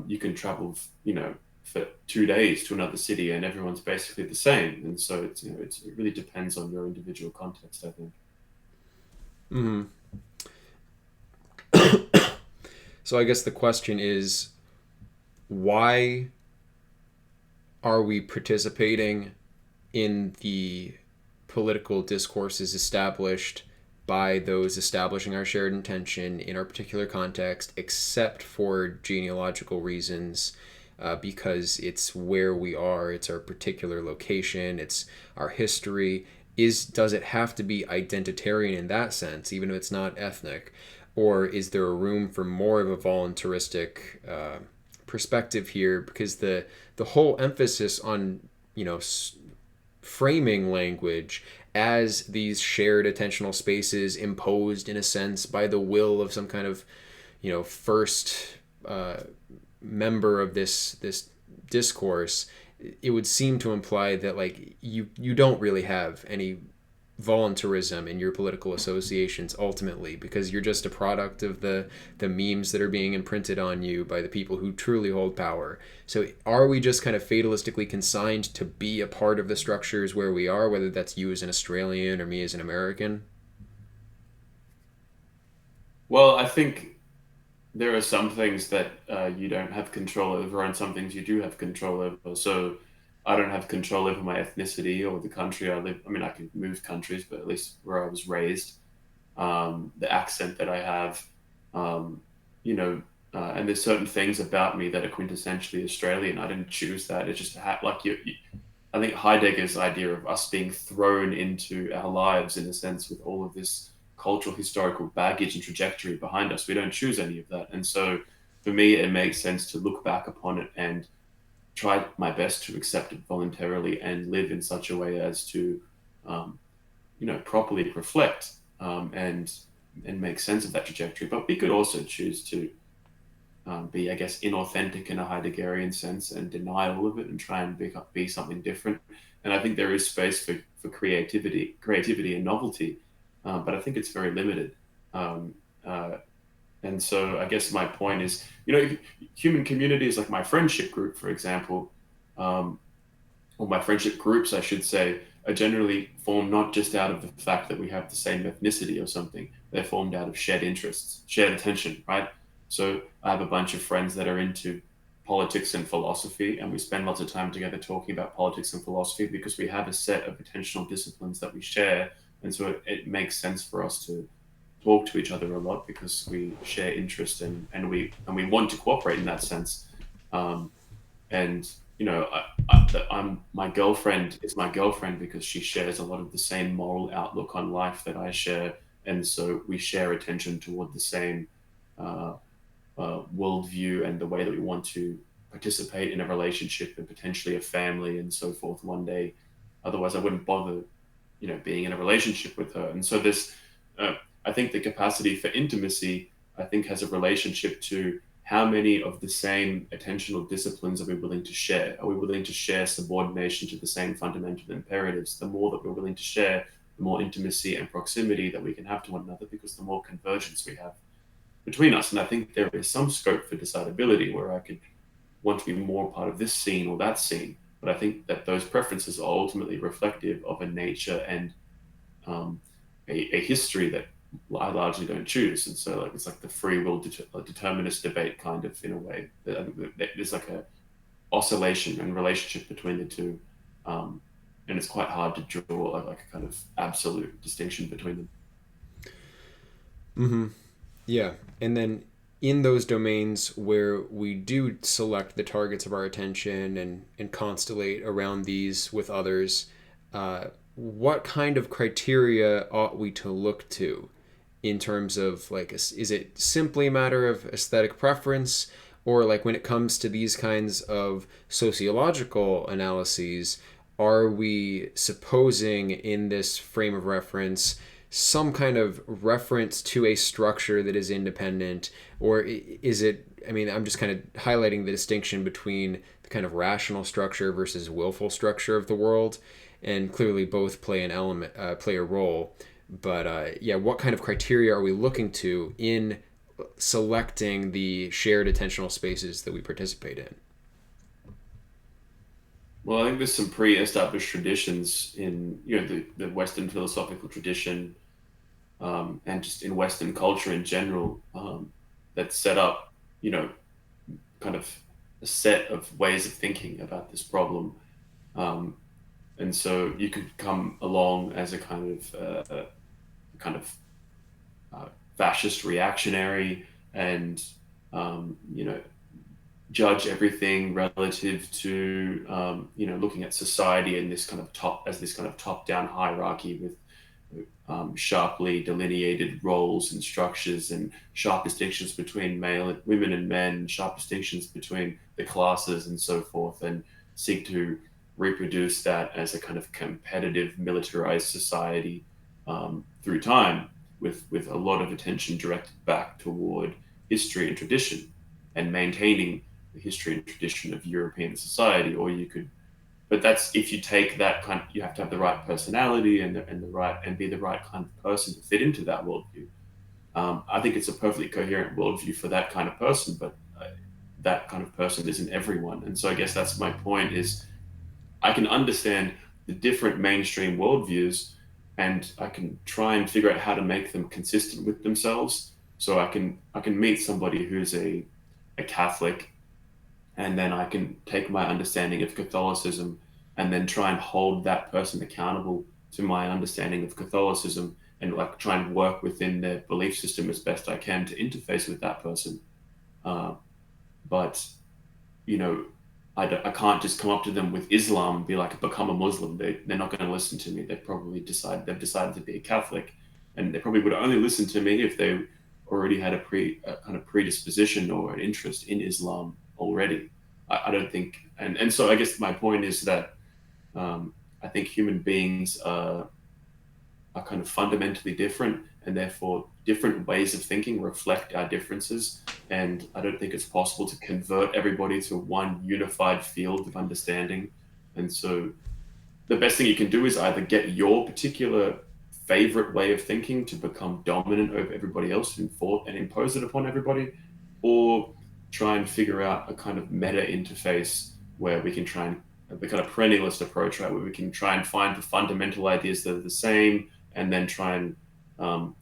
[SPEAKER 2] you can travel, for 2 days to another city, and everyone's basically the same. And so it really depends on your individual context, I think.
[SPEAKER 1] Hmm. So I guess the question is, why are we participating in the political discourses established by those establishing our shared intention in our particular context, except for genealogical reasons, because it's where we are, it's our particular location, it's our history. Does it have to be identitarian in that sense, even if it's not ethnic, or is there a room for more of a voluntaristic perspective here? Because the whole emphasis on framing language as these shared attentional spaces imposed in a sense by the will of some kind of first member of this discourse, it would seem to imply that like you don't really have any voluntarism in your political associations ultimately, because you're just a product of the memes that are being imprinted on you by the people who truly hold power. So are we just kind of fatalistically consigned to be a part of the structures where we are, whether that's you as an Australian or me as an American?
[SPEAKER 2] Well, I think there are some things that you don't have control over, and some things you do have control over. So I don't have control over my ethnicity or the country I live. I mean, I can move countries, but at least where I was raised, the accent that I have, um, you know, and there's certain things about me that are quintessentially Australian. I didn't choose that. It just like I think Heidegger's idea of us being thrown into our lives in a sense with all of this cultural historical baggage and trajectory behind us. We don't choose any of that. And so for me, it makes sense to look back upon it and try my best to accept it voluntarily and live in such a way as to, um, properly reflect, and make sense of that trajectory. But we could also choose to be, I guess, inauthentic in a Heideggerian sense and deny all of it and try and be something different. And I think there is space for creativity and novelty, but I think it's very limited. Um, uh, and so I guess my point is, human communities like my friendship group, for example, um, or my friendship groups, I should say, are generally formed not just out of the fact that we have the same ethnicity or something. They're formed out of shared interests, shared attention, right? So I have a bunch of friends that are into politics and philosophy, and we spend lots of time together talking about politics and philosophy because we have a set of attentional disciplines that we share. And so it makes sense for us to talk to each other a lot because we share interest and we want to cooperate in that sense. Um, And I'm my girlfriend is my girlfriend because she shares a lot of the same moral outlook on life that I share, and so we share attention toward the same uh, worldview and the way that we want to participate in a relationship and potentially a family and so forth one day. Otherwise, I wouldn't bother, being in a relationship with her. And so uh, I think the capacity for intimacy, I think, has a relationship to how many of the same attentional disciplines are we willing to share? Are we willing to share subordination to the same fundamental imperatives? The more that we're willing to share, the more intimacy and proximity that we can have to one another, because the more convergence we have between us. And I think there is some scope for decidability where I could want to be more part of this scene or that scene. But I think that those preferences are ultimately reflective of a nature and um, a history that I largely don't choose. And so, like, it's like the free will determinist debate, kind of, in a way. There's like a oscillation and relationship between the two. Um, and it's quite hard to draw like a kind of absolute distinction between them.
[SPEAKER 1] Mm-hmm. Yeah. And then in those domains where we do select the targets of our attention and constellate around these with others, what kind of criteria ought we to look to in terms of, like, is it simply a matter of aesthetic preference, or like when it comes to these kinds of sociological analyses, are we supposing in this frame of reference some kind of reference to a structure that is independent, or is it, I mean, I'm just kind of highlighting the distinction between the kind of rational structure versus willful structure of the world, and clearly both play an element, play a role. But yeah, what kind of criteria are we looking to in selecting the shared attentional spaces that we participate in?
[SPEAKER 2] Well, I think there's some pre-established traditions in the Western philosophical tradition, and just in Western culture in general, that set up, you know, kind of a set of ways of thinking about this problem. Um, and so you could come along as a kind of fascist reactionary, and you know, judge everything relative to looking at society in this kind of top down hierarchy with sharply delineated roles and structures and sharp distinctions between male and women and men, sharp distinctions between the classes and so forth, and seek to reproduce that as a kind of competitive militarized society through time, with a lot of attention directed back toward history and tradition and maintaining the history and tradition of European society. Or you could, but that's if you take that kind of, you have to have the right personality and the right, and be the right kind of person to fit into that worldview. I think it's a perfectly coherent worldview for that kind of person, but that kind of person isn't everyone. And so I guess that's my point: is I can understand the different mainstream worldviews, and I can try and figure out how to make them consistent with themselves. So I can meet somebody who's a Catholic, and then I can take my understanding of Catholicism and then try and hold that person accountable to my understanding of Catholicism, and like try and work within their belief system as best I can to interface with that person. Uh, but you know, I can't just come up to them with Islam and be like, become a Muslim. They're not going to listen to me. They've decided to be a Catholic, and they probably would only listen to me if they already had a kind of predisposition or an interest in Islam already. I don't think, and so I guess my point is that I think human beings are kind of fundamentally different, and therefore different ways of thinking reflect our differences. And I don't think it's possible to convert everybody to one unified field of understanding. And so the best thing you can do is either get your particular favorite way of thinking to become dominant over everybody else and impose it upon everybody, or try and figure out a kind of meta interface where we can try and the kind of perennialist approach, right, where we can try and find the fundamental ideas that are the same, and then try and um,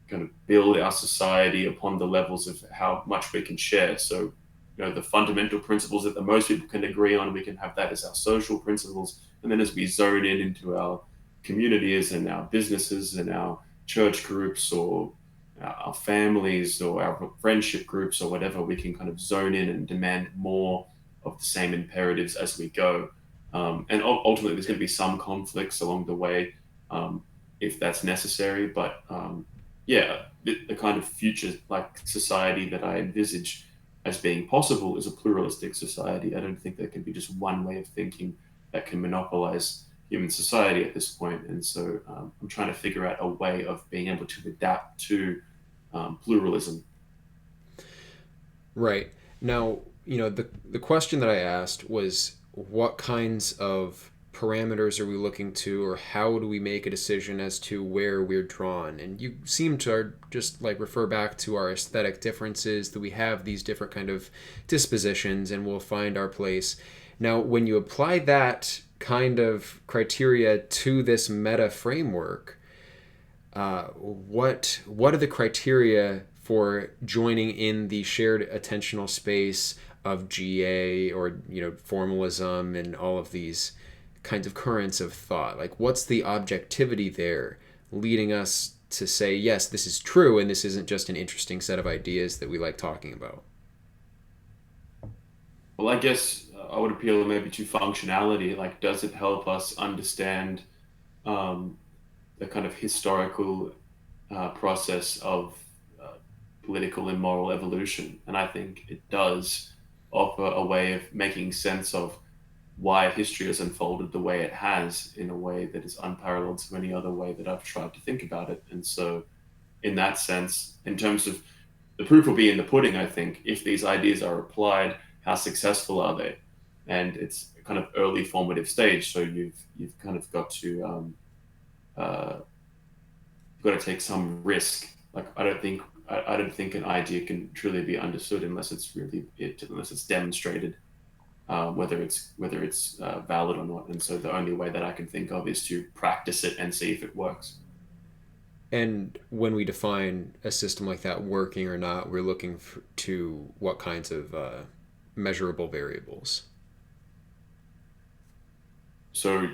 [SPEAKER 2] kind of build our society upon the levels of how much we can share. So, the fundamental principles that the most people can agree on, we can have that as our social principles. And then as we zone in into our communities and our businesses and our church groups, or our families or our friendship groups or whatever, we can kind of zone in and demand more of the same imperatives as we go. And ultimately, there's going to be some conflicts along the way, um, if that's necessary. But yeah, the kind of future like society that I envisage as being possible is a pluralistic society. I don't think there can be just one way of thinking that can monopolize human society at this point. And so I'm trying to figure out a way of being able to adapt to pluralism.
[SPEAKER 1] Right. Now, the question that I asked was what kinds of parameters are we looking to, or how do we make a decision as to where we're drawn? And you seem to just like refer back to our aesthetic differences, that we have these different kind of dispositions and we'll find our place. Now, when you apply that kind of criteria to this meta framework, what are the criteria for joining in the shared attentional space of GA, or formalism and all of these kinds of currents of thought? Like, what's the objectivity there leading us to say, yes, this is true and this isn't just an interesting set of ideas that we like talking about?
[SPEAKER 2] Well, I guess I would appeal maybe to functionality. Like, does it help us understand um, the kind of historical process of uh, political and moral evolution? And I think it does offer a way of making sense of why history has unfolded the way it has in a way that is unparalleled to any other way that I've tried to think about it. And so, in that sense, in terms of the proof will be in the pudding, I think, if these ideas are applied, how successful are they? And it's a kind of early formative stage, so you've kind of got to uh, you've got to take some risk. Like I don't think an idea can truly be understood unless it's demonstrated whether it's valid or not. And so the only way that I can think of is to practice it and see if it works.
[SPEAKER 1] And when we define a system like that working or not, we're looking to what kinds of measurable variables?
[SPEAKER 2] So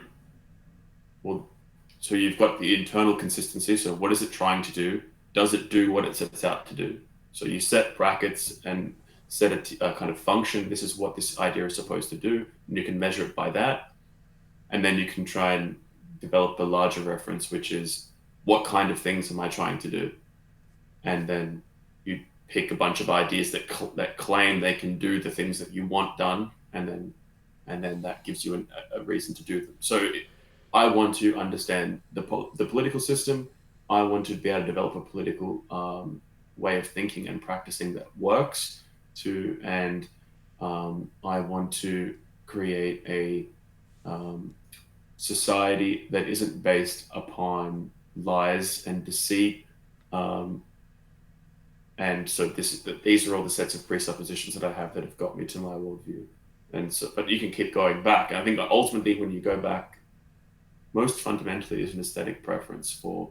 [SPEAKER 2] well, so you've got the internal consistency. So what is it trying to do? Does it do what it sets out to do? So you set brackets and set a kind of function. This is what this idea is supposed to do, and you can measure it by that. And then you can try and develop the larger reference, which is what kind of things am I trying to do? And then you pick a bunch of ideas that claim they can do the things that you want done, and then that gives you a reason to do them. So I want to understand the political system. I want to be able to develop a political way of thinking and practicing that works. And I want to create a society that isn't based upon lies and deceit. Um, and so these are all the sets of presuppositions that I have that have got me to my worldview. And so, but you can keep going back. And I think that ultimately, when you go back, most fundamentally is an aesthetic preference for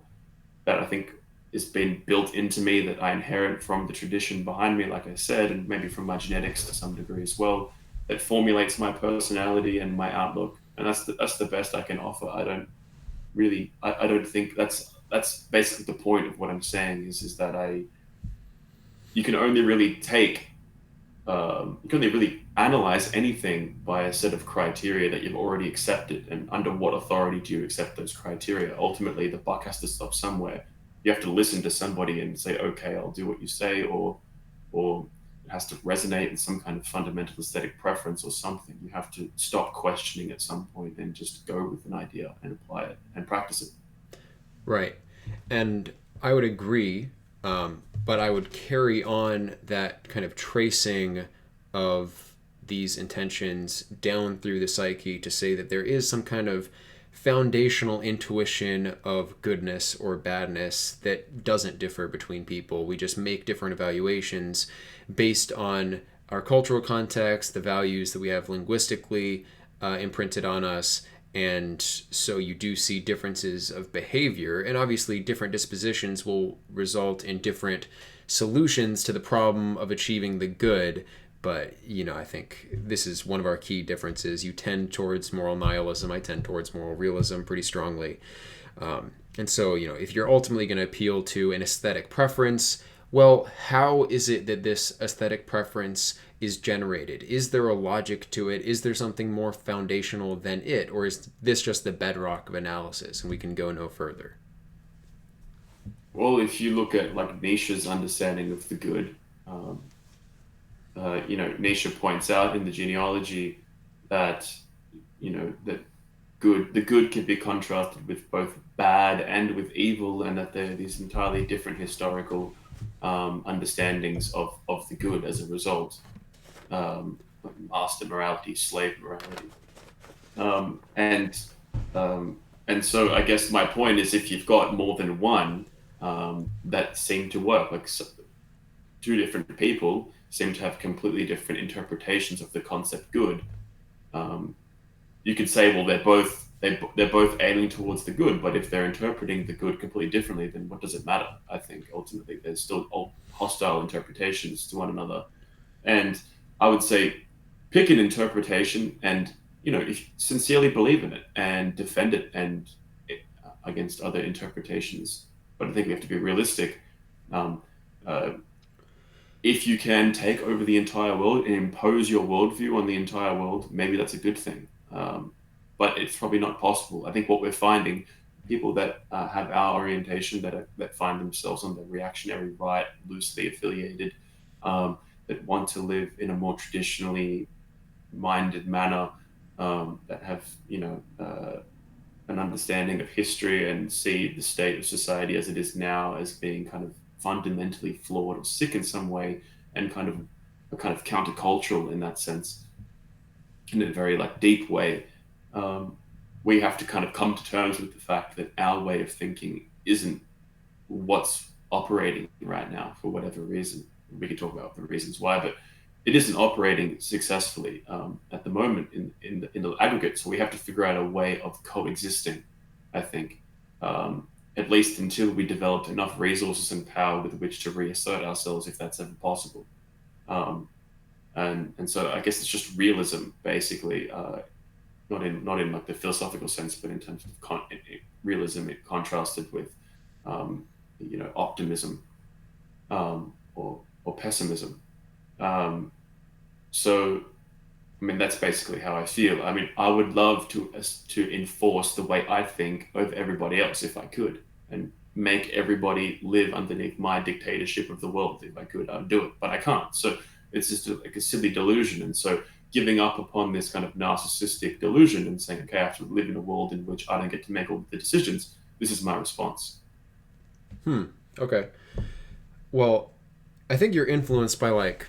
[SPEAKER 2] that. I think is been built into me, that I inherit from the tradition behind me, like I said, and maybe from my genetics to some degree as well, that formulates my personality and my outlook. And that's the best I can offer. I don't think that's basically the point of what I'm saying is that you can only really you can only really analyze anything by a set of criteria that you've already accepted. And under what authority do you accept those criteria? Ultimately, the buck has to stop somewhere. You have to listen to somebody and say, okay, I'll do what you say, or it has to resonate in some kind of fundamental aesthetic preference or something. You have to stop questioning at some point and just go with an idea and apply it and practice it.
[SPEAKER 1] Right. And I would agree, but I would carry on that kind of tracing of these intentions down through the psyche to say that there is some kind of foundational intuition of goodness or badness that doesn't differ between people. We just make different evaluations based on our cultural context, the values that we have linguistically imprinted on us. And so you do see differences of behavior, and obviously different dispositions will result in different solutions to the problem of achieving the good. But, I think this is one of our key differences. You tend towards moral nihilism. I tend towards moral realism pretty strongly. And so, if you're ultimately going to appeal to an aesthetic preference, Well, how is it that this aesthetic preference is generated? Is there a logic to it? Is there something more foundational than it? Or is this just the bedrock of analysis and we can go no further?
[SPEAKER 2] Well, if you look at like Nietzsche's understanding of the good, um, Nietzsche points out in the genealogy that that the good can be contrasted with both bad and with evil, and that there are these entirely different historical understandings of the good as a result. Master morality, slave morality, um, and and so I guess my point is, if you've got more than one that seem to work, like two different people seem to have completely different interpretations of the concept good. Um, you could say, well, they're both aiming towards the good, but if they're interpreting the good completely differently, then what does it matter? I think ultimately there's still all hostile interpretations to one another, and I would say pick an interpretation and if you sincerely believe in it and defend it and against other interpretations. But I think we have to be realistic. Um, uh, if you can take over the entire world and impose your worldview on the entire world, maybe that's a good thing. But it's probably not possible. I think what we're finding, people that have our orientation, that find themselves on the reactionary right, loosely affiliated, that want to live in a more traditionally minded manner, that have an understanding of history and see the state of society as it is now as being kind of fundamentally flawed or sick in some way, and kind of countercultural in that sense, in a very like deep way. Um, we have to kind of come to terms with the fact that our way of thinking isn't what's operating right now for whatever reason. We could talk about the reasons why, but it isn't operating successfully at the moment in the aggregate. So we have to figure out a way of coexisting, I think, at least until we develop enough resources and power with which to reassert ourselves, if that's ever possible. Um, and so I guess it's just realism, basically, not in like the philosophical sense, but in terms of realism, it contrasted with optimism, or pessimism. Um, so I mean, that's basically how I feel. I mean, I would love to enforce the way I think over everybody else if I could, and make everybody live underneath my dictatorship of the world. If I could, I'd do it, but I can't. So it's just like a silly delusion. And so giving up upon this kind of narcissistic delusion and saying, okay, I have to live in a world in which I don't get to make all the decisions. This is my response.
[SPEAKER 1] Hmm. Okay. Well, I think you're influenced by like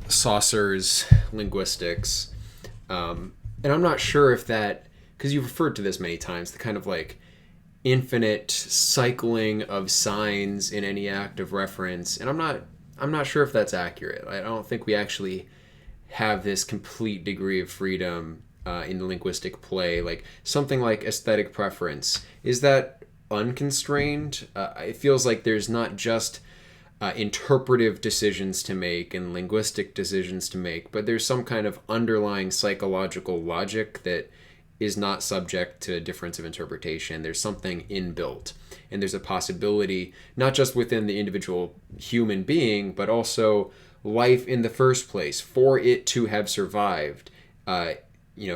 [SPEAKER 1] Saucer's linguistics. And I'm not sure if that, because you've referred to this many times, the kind of like infinite cycling of signs in any act of reference. And I'm not sure if that's accurate. I don't think we actually have this complete degree of freedom in linguistic play. Like something like aesthetic preference, is that unconstrained? It feels like there's not just interpretive decisions to make and linguistic decisions to make, but there's some kind of underlying psychological logic that is not subject to difference of interpretation. There's something inbuilt, and there's a possibility not just within the individual human being, but also life in the first place. For it to have survived,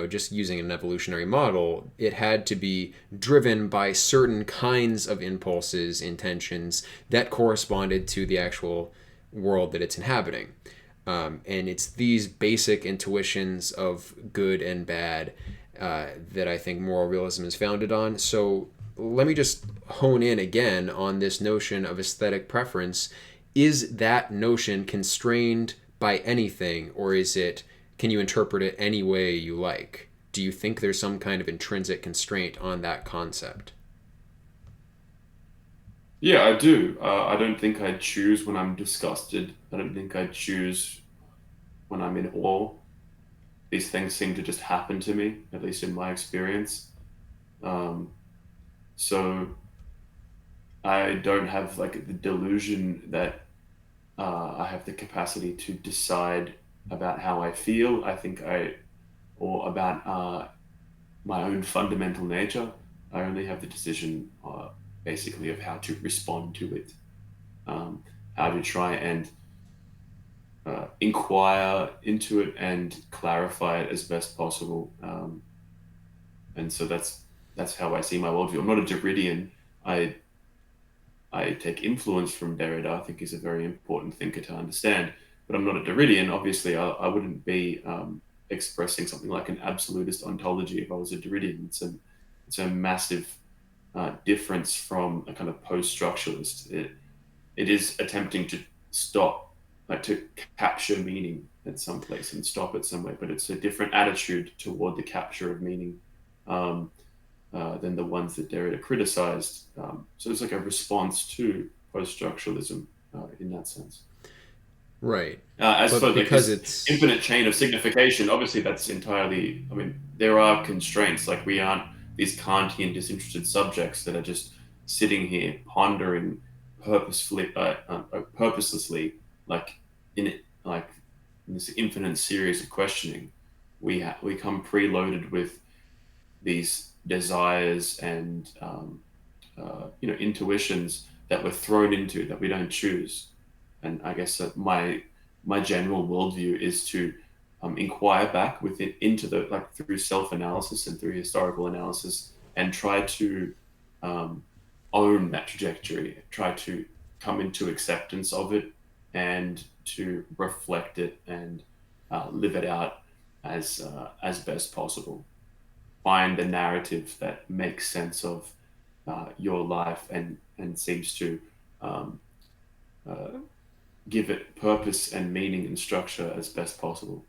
[SPEAKER 1] just using an evolutionary model, it had to be driven by certain kinds of impulses, intentions that corresponded to the actual world that it's inhabiting. And it's these basic intuitions of good and bad that I think moral realism is founded on. So let me just hone in again on this notion of aesthetic preference. Is that notion constrained by anything, or can you interpret it any way you like? Do you think there's some kind of intrinsic constraint on that concept?
[SPEAKER 2] Yeah, I do. I don't think I choose when I'm disgusted. I don't think I choose when I'm in awe. These things seem to just happen to me, at least in my experience. Um, so I don't have like the delusion that I have the capacity to decide about how I feel. Or about my own fundamental nature. I only have the decision, basically, of how to respond to it, um, how to try and inquire into it and clarify it as best possible. And so that's how I see my worldview. I'm not a Derridian. I I take influence from Derrida. I think he's a very important thinker to understand. But I'm not a Derridian. Obviously, I wouldn't be expressing something like an absolutist ontology if I was a Derridian. It's a massive difference from a kind of post-structuralist. It is attempting to stop, like to capture meaning at some place and stop it somewhere, but it's a different attitude toward the capture of meaning. Um, than the ones that Derrida criticized. So it's like a response to post-structuralism in that sense.
[SPEAKER 1] Right.
[SPEAKER 2] As for
[SPEAKER 1] But
[SPEAKER 2] like
[SPEAKER 1] because
[SPEAKER 2] this
[SPEAKER 1] it's
[SPEAKER 2] infinite chain of signification, obviously that's entirely. I mean, there are constraints. Like we aren't these Kantian disinterested subjects that are just sitting here pondering purposelessly, like like in this infinite series of questioning. We come preloaded with these desires and intuitions that we're thrown into that we don't choose. And I guess that my general worldview is to inquire back with it into the like through self analysis and through historical analysis and try to um, own that trajectory, try to come into acceptance of it and to reflect it and live it out as best possible. Find the narrative that makes sense of your life and seems to um, uh, give it purpose and meaning and structure as best possible.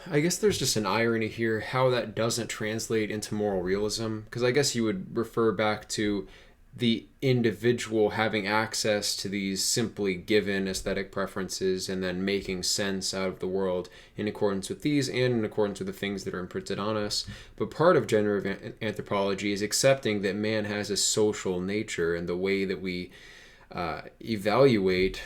[SPEAKER 1] I guess there's just an irony here how that doesn't translate into moral realism, because I guess you would refer back to the individual having access to these simply given aesthetic preferences and then making sense out of the world in accordance with these and in accordance with the things that are imprinted on us. But part of generative anthropology is accepting that man has a social nature, and the way that we evaluate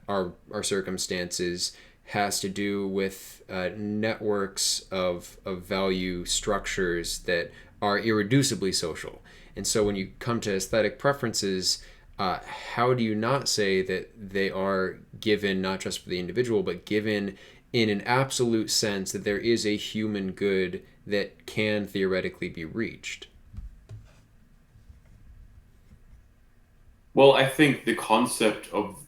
[SPEAKER 1] our circumstances has to do with networks of value structures that are irreducibly social. And so when you come to aesthetic preferences, how do you not say that they are given not just for the individual, but given in an absolute sense that there is a human good that can theoretically be reached?
[SPEAKER 2] Well, I think the concept of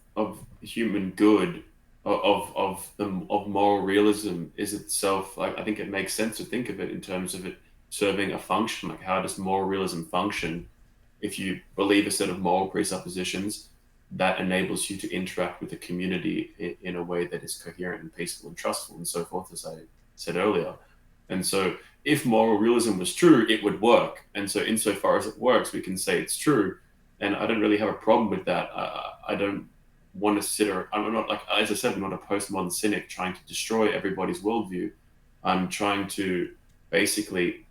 [SPEAKER 2] human good of moral realism is itself. I think it makes sense to think of it in terms of it serving a function. Like how does moral realism function? If you believe a set of moral presuppositions, that enables you to interact with the community in a way that is coherent and peaceful and trustful and so forth, as I said earlier. And so, if moral realism was true, it would work. And so, insofar as it works, we can say it's true. And I don't really have a problem with that. I don't want to sit or I'm not like, as I said, I'm not a postmodern cynic trying to destroy everybody's worldview. I'm trying to basically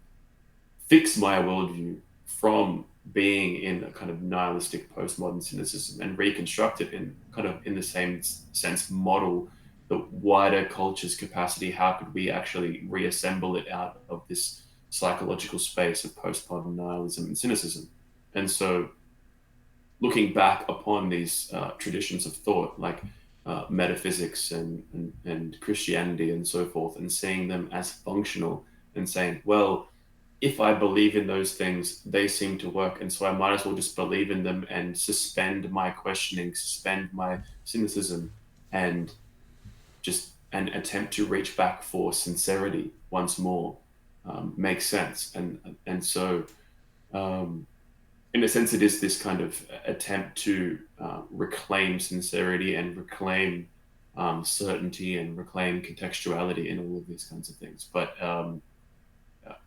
[SPEAKER 2] fix my worldview from being in a kind of nihilistic postmodern cynicism and reconstruct it in kind of in the same sense model the wider culture's capacity. How could we actually reassemble it out of this psychological space of postmodern nihilism and cynicism? And so looking back upon these traditions of thought like metaphysics and Christianity and so forth and seeing them as functional and saying, well, if I believe in those things, they seem to work. And so I might as well just believe in them and suspend my questioning, suspend my cynicism, and just and attempt to reach back for sincerity once more makes sense. And so um, in a sense, it is this kind of attempt to reclaim sincerity and reclaim certainty and reclaim contextuality in all of these kinds of things. But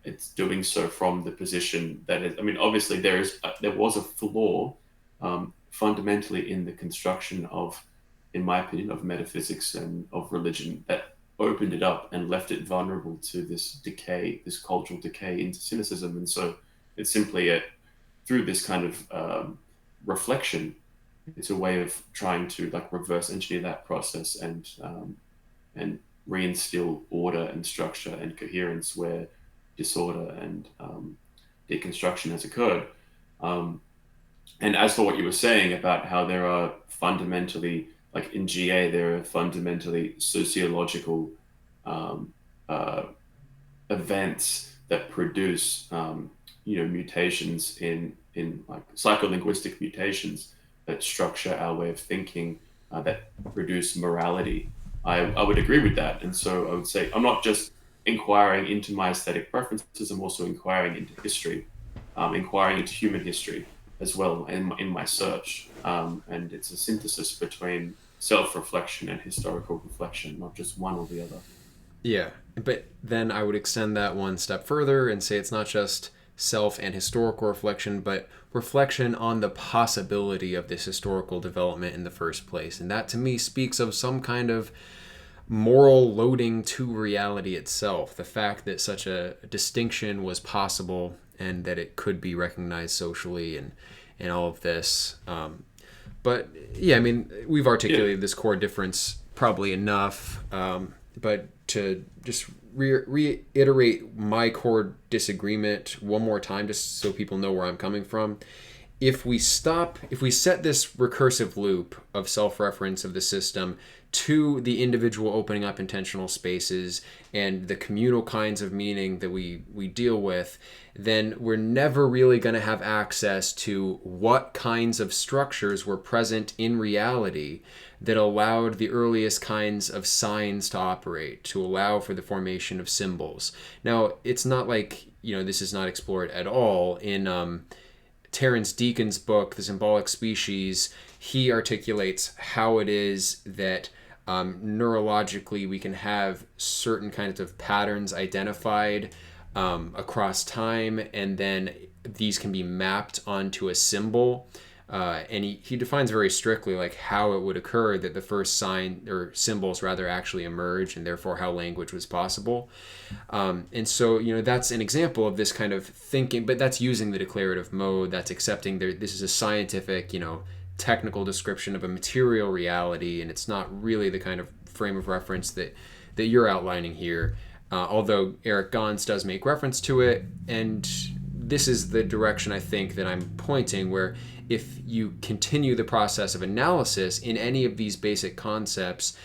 [SPEAKER 2] it's doing so from the position that is. I mean, obviously there was a flaw fundamentally in the construction of, in my opinion, of metaphysics and of religion that opened it up and left it vulnerable to this decay, this cultural decay into cynicism. And so it's simply through this kind of reflection, it's a way of trying to like reverse engineer that process and reinstill order and structure and coherence where disorder and deconstruction has occurred. Um, And as for what you were saying about how there are fundamentally, like in GA, there are fundamentally sociological um, uh, events that produce, mutations in like psycholinguistic mutations that structure our way of thinking, that produce morality. I would agree with that, and so I would say I'm not just inquiring into my aesthetic preferences. I'm also inquiring into history, inquiring into human history as well in my search. And it's a synthesis between self-reflection and historical reflection, not just one or the other.
[SPEAKER 1] Yeah, but then I would extend that one step further and say it's not just self and historical reflection, but reflection on the possibility of this historical development in the first place. And that to me speaks of some kind of moral loading to reality itself. The fact that such a distinction was possible and that it could be recognized socially and all of this. But yeah, I mean, we've
[SPEAKER 2] Yeah.
[SPEAKER 1] articulated this core difference probably enough. But to just reiterate my core disagreement one more time, just so people know where I'm coming from, if we set this recursive loop of self-reference of the system to the individual opening up intentional spaces and the communal kinds of meaning that we deal with, then we're never really going to have access to what kinds of structures were present in reality that allowed the earliest kinds of signs to operate, to allow for the formation of symbols. Now, it's not like, this is not explored at all in Terence Deacon's book, The Symbolic Species. He articulates how it is that neurologically we can have certain kinds of patterns identified across time, and then these can be mapped onto a symbol. And he defines very strictly like how it would occur that the first sign or symbols rather actually emerge, and therefore how language was possible. And so, that's an example of this kind of thinking, but that's using the declarative mode. That's accepting this is a scientific, technical description of a material reality, and it's not really the kind of frame of reference that you're outlining here. Although Eric Gons does make reference to it, and this is the direction I think that I'm pointing, where if you continue the process of analysis in any of these basic concepts,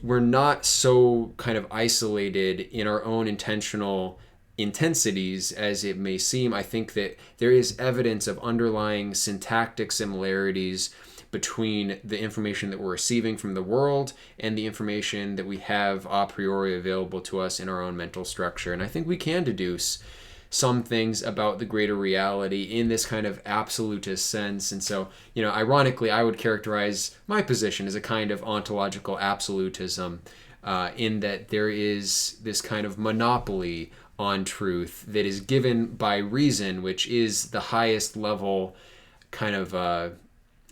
[SPEAKER 1] we're not so kind of isolated in our own intentional intensities as it may seem. I think that there is evidence of underlying syntactic similarities between the information that we're receiving from the world and the information that we have a priori available to us in our own mental structure. And I think we can deduce some things about the greater reality in this kind of absolutist sense. And so, ironically, I would characterize my position as a kind of ontological absolutism, in that there is this kind of monopoly on truth that is given by reason, which is the highest level kind of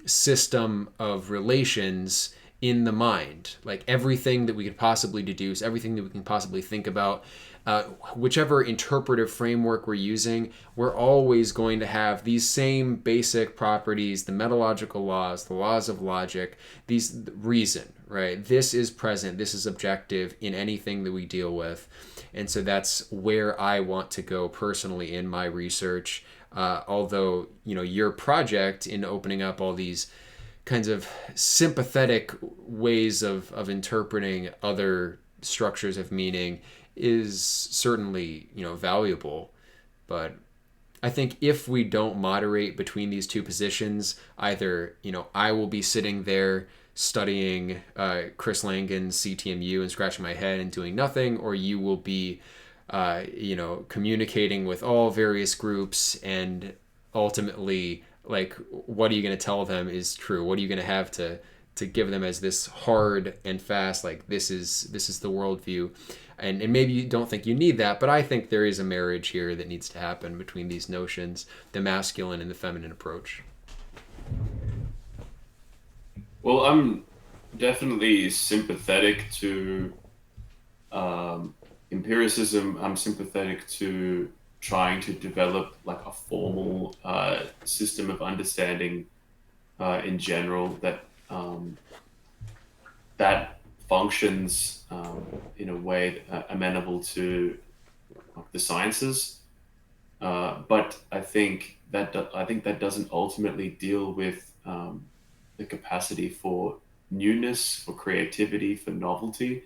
[SPEAKER 1] system of relations in the mind. Like everything that we could possibly deduce, everything that we can possibly think about, whichever interpretive framework we're using, we're always going to have these same basic properties, the metalogical laws, the laws of logic, these reason, right? This is present, this is objective in anything that we deal with. And so that's where I want to go personally in my research. Although, your project in opening up all these kinds of sympathetic ways of interpreting other structures of meaning is certainly, valuable. But I think if we don't moderate between these two positions, either, I will be sitting there studying Chris Langan's CTMU and scratching my head and doing nothing, or you will be, communicating with all various groups, and ultimately, like, what are you going to tell them is true? What are you going to have to give them as this hard and fast, like, this is the worldview? And maybe you don't think you need that, but I think there is a marriage here that needs to happen between these notions, the masculine and the feminine approach.
[SPEAKER 2] Well, I'm definitely sympathetic to um, empiricism. I'm sympathetic to trying to develop like a formal system of understanding in general that functions in a way amenable to like, the sciences. But I think I think that doesn't ultimately deal with the capacity for newness, for creativity, for novelty,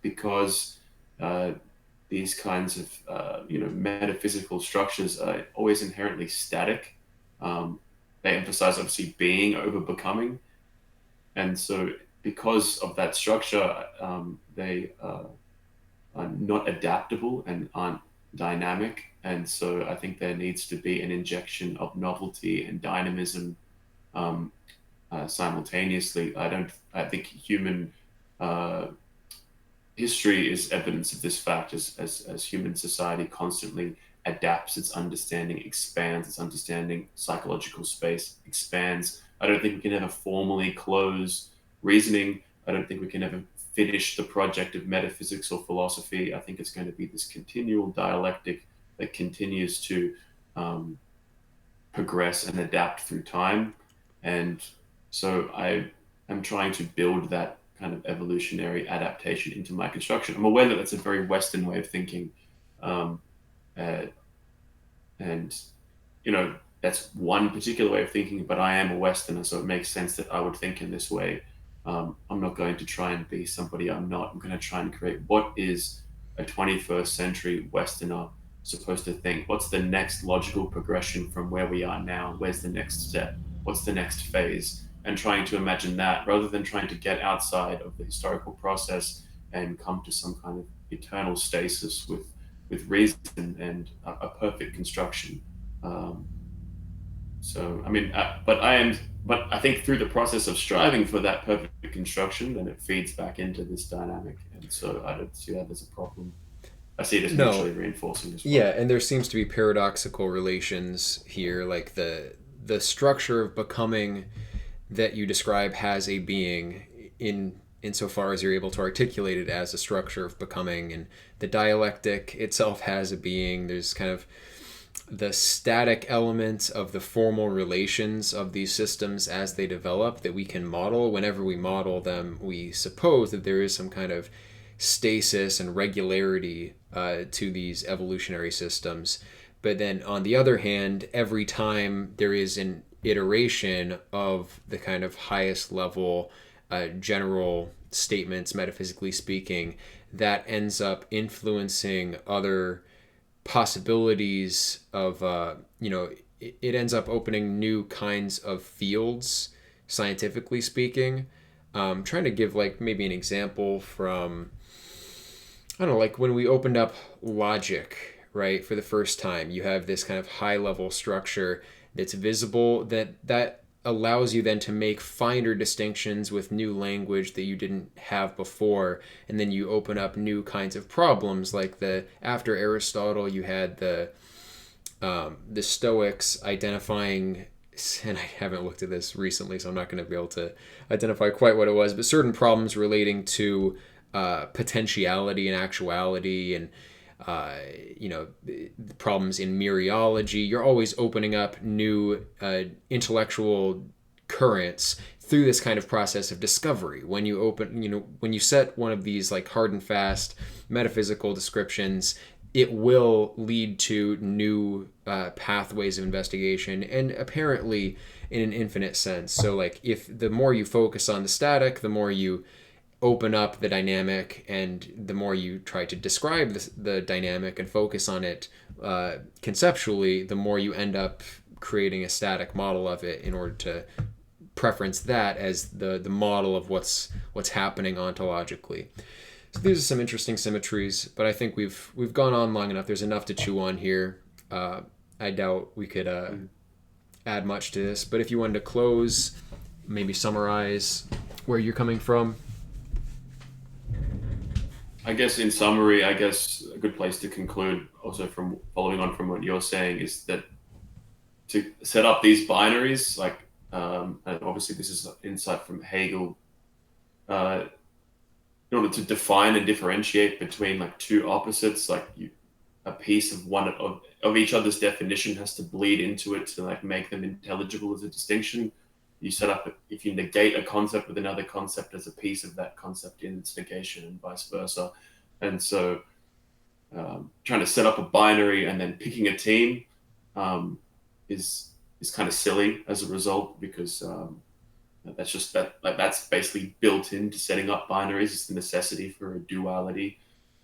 [SPEAKER 2] because uh, these kinds of metaphysical structures are always inherently static. Um, they emphasize obviously being over becoming, and so because of that structure, they are not adaptable and aren't dynamic. And so I think there needs to be an injection of novelty and dynamism simultaneously. I think human uh, history is evidence of this fact as human society constantly adapts its understanding, expands its understanding, psychological space expands. I don't think we can ever formally close reasoning. I don't think we can ever finish the project of metaphysics or philosophy. I think it's going to be this continual dialectic that continues to um, progress and adapt through time. And so I am trying to build that kind of evolutionary adaptation into my construction. I'm aware that that's a very Western way of thinking. Um, uh, and that's one particular way of thinking, but I am a Westerner, so it makes sense that I would think in this way. I'm not going to try and be somebody I'm not. I'm going to try and create what is a 21st century Westerner supposed to think. What's the next logical progression from where we are now? Where's the next step? What's the next phase? And trying to imagine that rather than trying to get outside of the historical process and come to some kind of eternal stasis with reason and a perfect construction. Um, so, I mean, but I think through the process of striving for that perfect construction, then it feeds back into this dynamic. And so I don't see that as a problem. I see it as
[SPEAKER 1] No,
[SPEAKER 2] mutually reinforcing as
[SPEAKER 1] yeah,
[SPEAKER 2] well.
[SPEAKER 1] and there seems to be paradoxical relations here, like the structure of becoming that you describe has a being in insofar as you're able to articulate it as a structure of becoming, and the dialectic itself has a being. There's kind of the static elements of the formal relations of these systems as they develop that we can model. Whenever we model them, we suppose that there is some kind of stasis and regularity to these evolutionary systems. But then on the other hand, every time there is an iteration of the kind of highest level general statements, metaphysically speaking, that ends up influencing other possibilities of it ends up opening new kinds of fields, scientifically speaking. Trying to give like maybe an example from, I don't know, like when we opened up logic, right, for the first time, you have this kind of high level structure that's visible that allows you then to make finer distinctions with new language that you didn't have before, and then you open up new kinds of problems like the after Aristotle you had the Stoics identifying, and I haven't looked at this recently, so I'm not going to be able to identify quite what it was, but certain problems relating to potentiality and actuality, and uh, problems in mereology. You're always opening up new intellectual currents through this kind of process of discovery. When you set one of these like hard and fast metaphysical descriptions, it will lead to new pathways of investigation, and apparently in an infinite sense. So like if the more you focus on the static, the more you open up the dynamic, and the more you try to describe the dynamic and focus on it conceptually, the more you end up creating a static model of it in order to preference that as the model of what's happening ontologically. So these are some interesting symmetries, but I think we've gone on long enough. There's enough to chew on here. I doubt we could add much to this, but if you wanted to close, maybe summarize where you're coming from.
[SPEAKER 2] I guess in summary, I guess a good place to conclude, also from following on from what you're saying, is that to set up these binaries, like, and obviously this is insight from Hegel, uh, in order to define and differentiate between like two opposites, like a piece of of each other's definition has to bleed into it to like make them intelligible as a distinction. You set up if you negate a concept with another concept as a piece of that concept in its negation, and vice versa. And so, trying to set up a binary and then picking a team, um, is kind of silly as a result, because that's just that's basically built into setting up binaries. It's the necessity for a duality.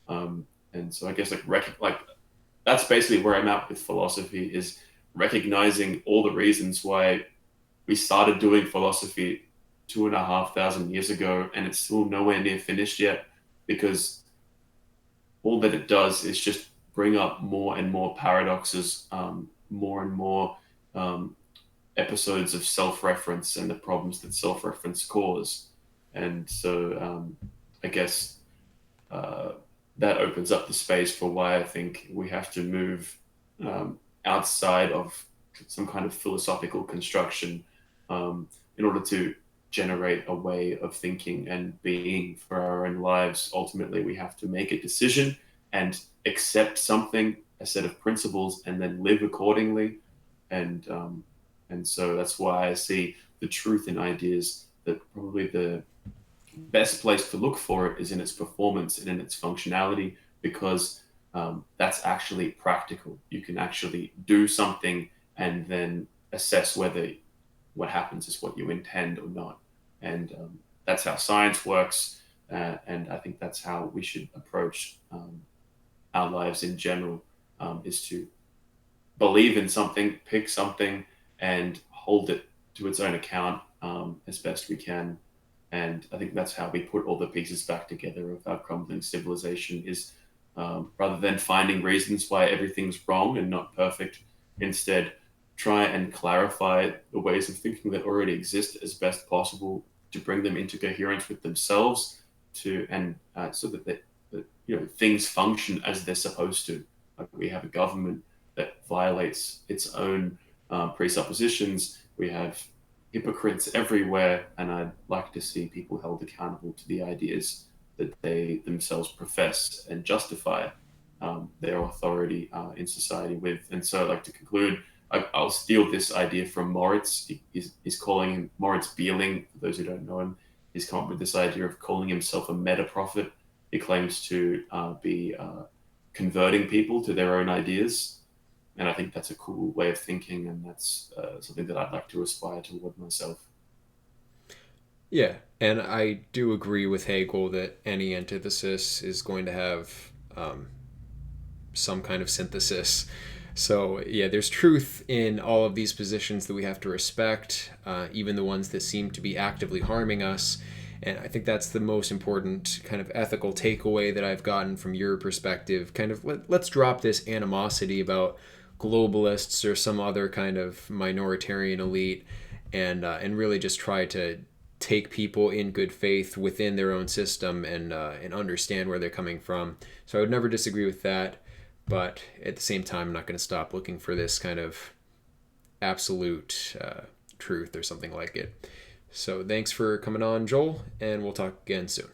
[SPEAKER 2] And so I guess like that's basically where I'm at with philosophy, is recognizing all the reasons why we started doing philosophy 2,500 years ago, and it's still nowhere near finished yet, because all that it does is just bring up more and more paradoxes, more and more um, episodes of self-reference and the problems that self-reference cause. And so I guess uh, that opens up the space for why I think we have to move outside of some kind of philosophical construction, in order to generate a way of thinking and being for our own lives. Ultimately, we have to make a decision and accept something, a set of principles, and then live accordingly. And so that's why I see the truth in ideas, that probably the best place to look for it is in its performance and in its functionality, because that's actually practical. You can actually do something and then assess whether what happens is what you intend or not. And that's how science works. And I think that's how we should approach our lives in general, is to believe in something, pick something, and hold it to its own account, as best we can. And I think that's how we put all the pieces back together of our crumbling civilization, is rather than finding reasons why everything's wrong and not perfect, instead try and clarify the ways of thinking that already exist as best possible, to bring them into coherence with themselves, to and so that, that things function as they're supposed to. Like, we have a government that violates its own presuppositions. We have hypocrites everywhere, and I'd like to see people held accountable to the ideas that they themselves profess and justify their authority in society with. And so, I'd like to conclude. I'll steal this idea from Moritz. He's calling him Moritz Bieling. For those who don't know him, he's come up with this idea of calling himself a meta prophet. He claims to be converting people to their own ideas, and I think that's a cool way of thinking, and that's something that I'd like to aspire toward myself.
[SPEAKER 1] Yeah, and I do agree with Hegel that any antithesis is going to have some kind of synthesis. So, yeah, there's truth in all of these positions that we have to respect, even the ones that seem to be actively harming us. And I think that's the most important kind of ethical takeaway that I've gotten from your perspective. Kind of let's drop this animosity about globalists or some other kind of minoritarian elite, and really just try to take people in good faith within their own system, and understand where they're coming from. So I would never disagree with that, but at the same time, I'm not going to stop looking for this kind of absolute truth or something like it. So thanks for coming on, Joel, and we'll talk again soon.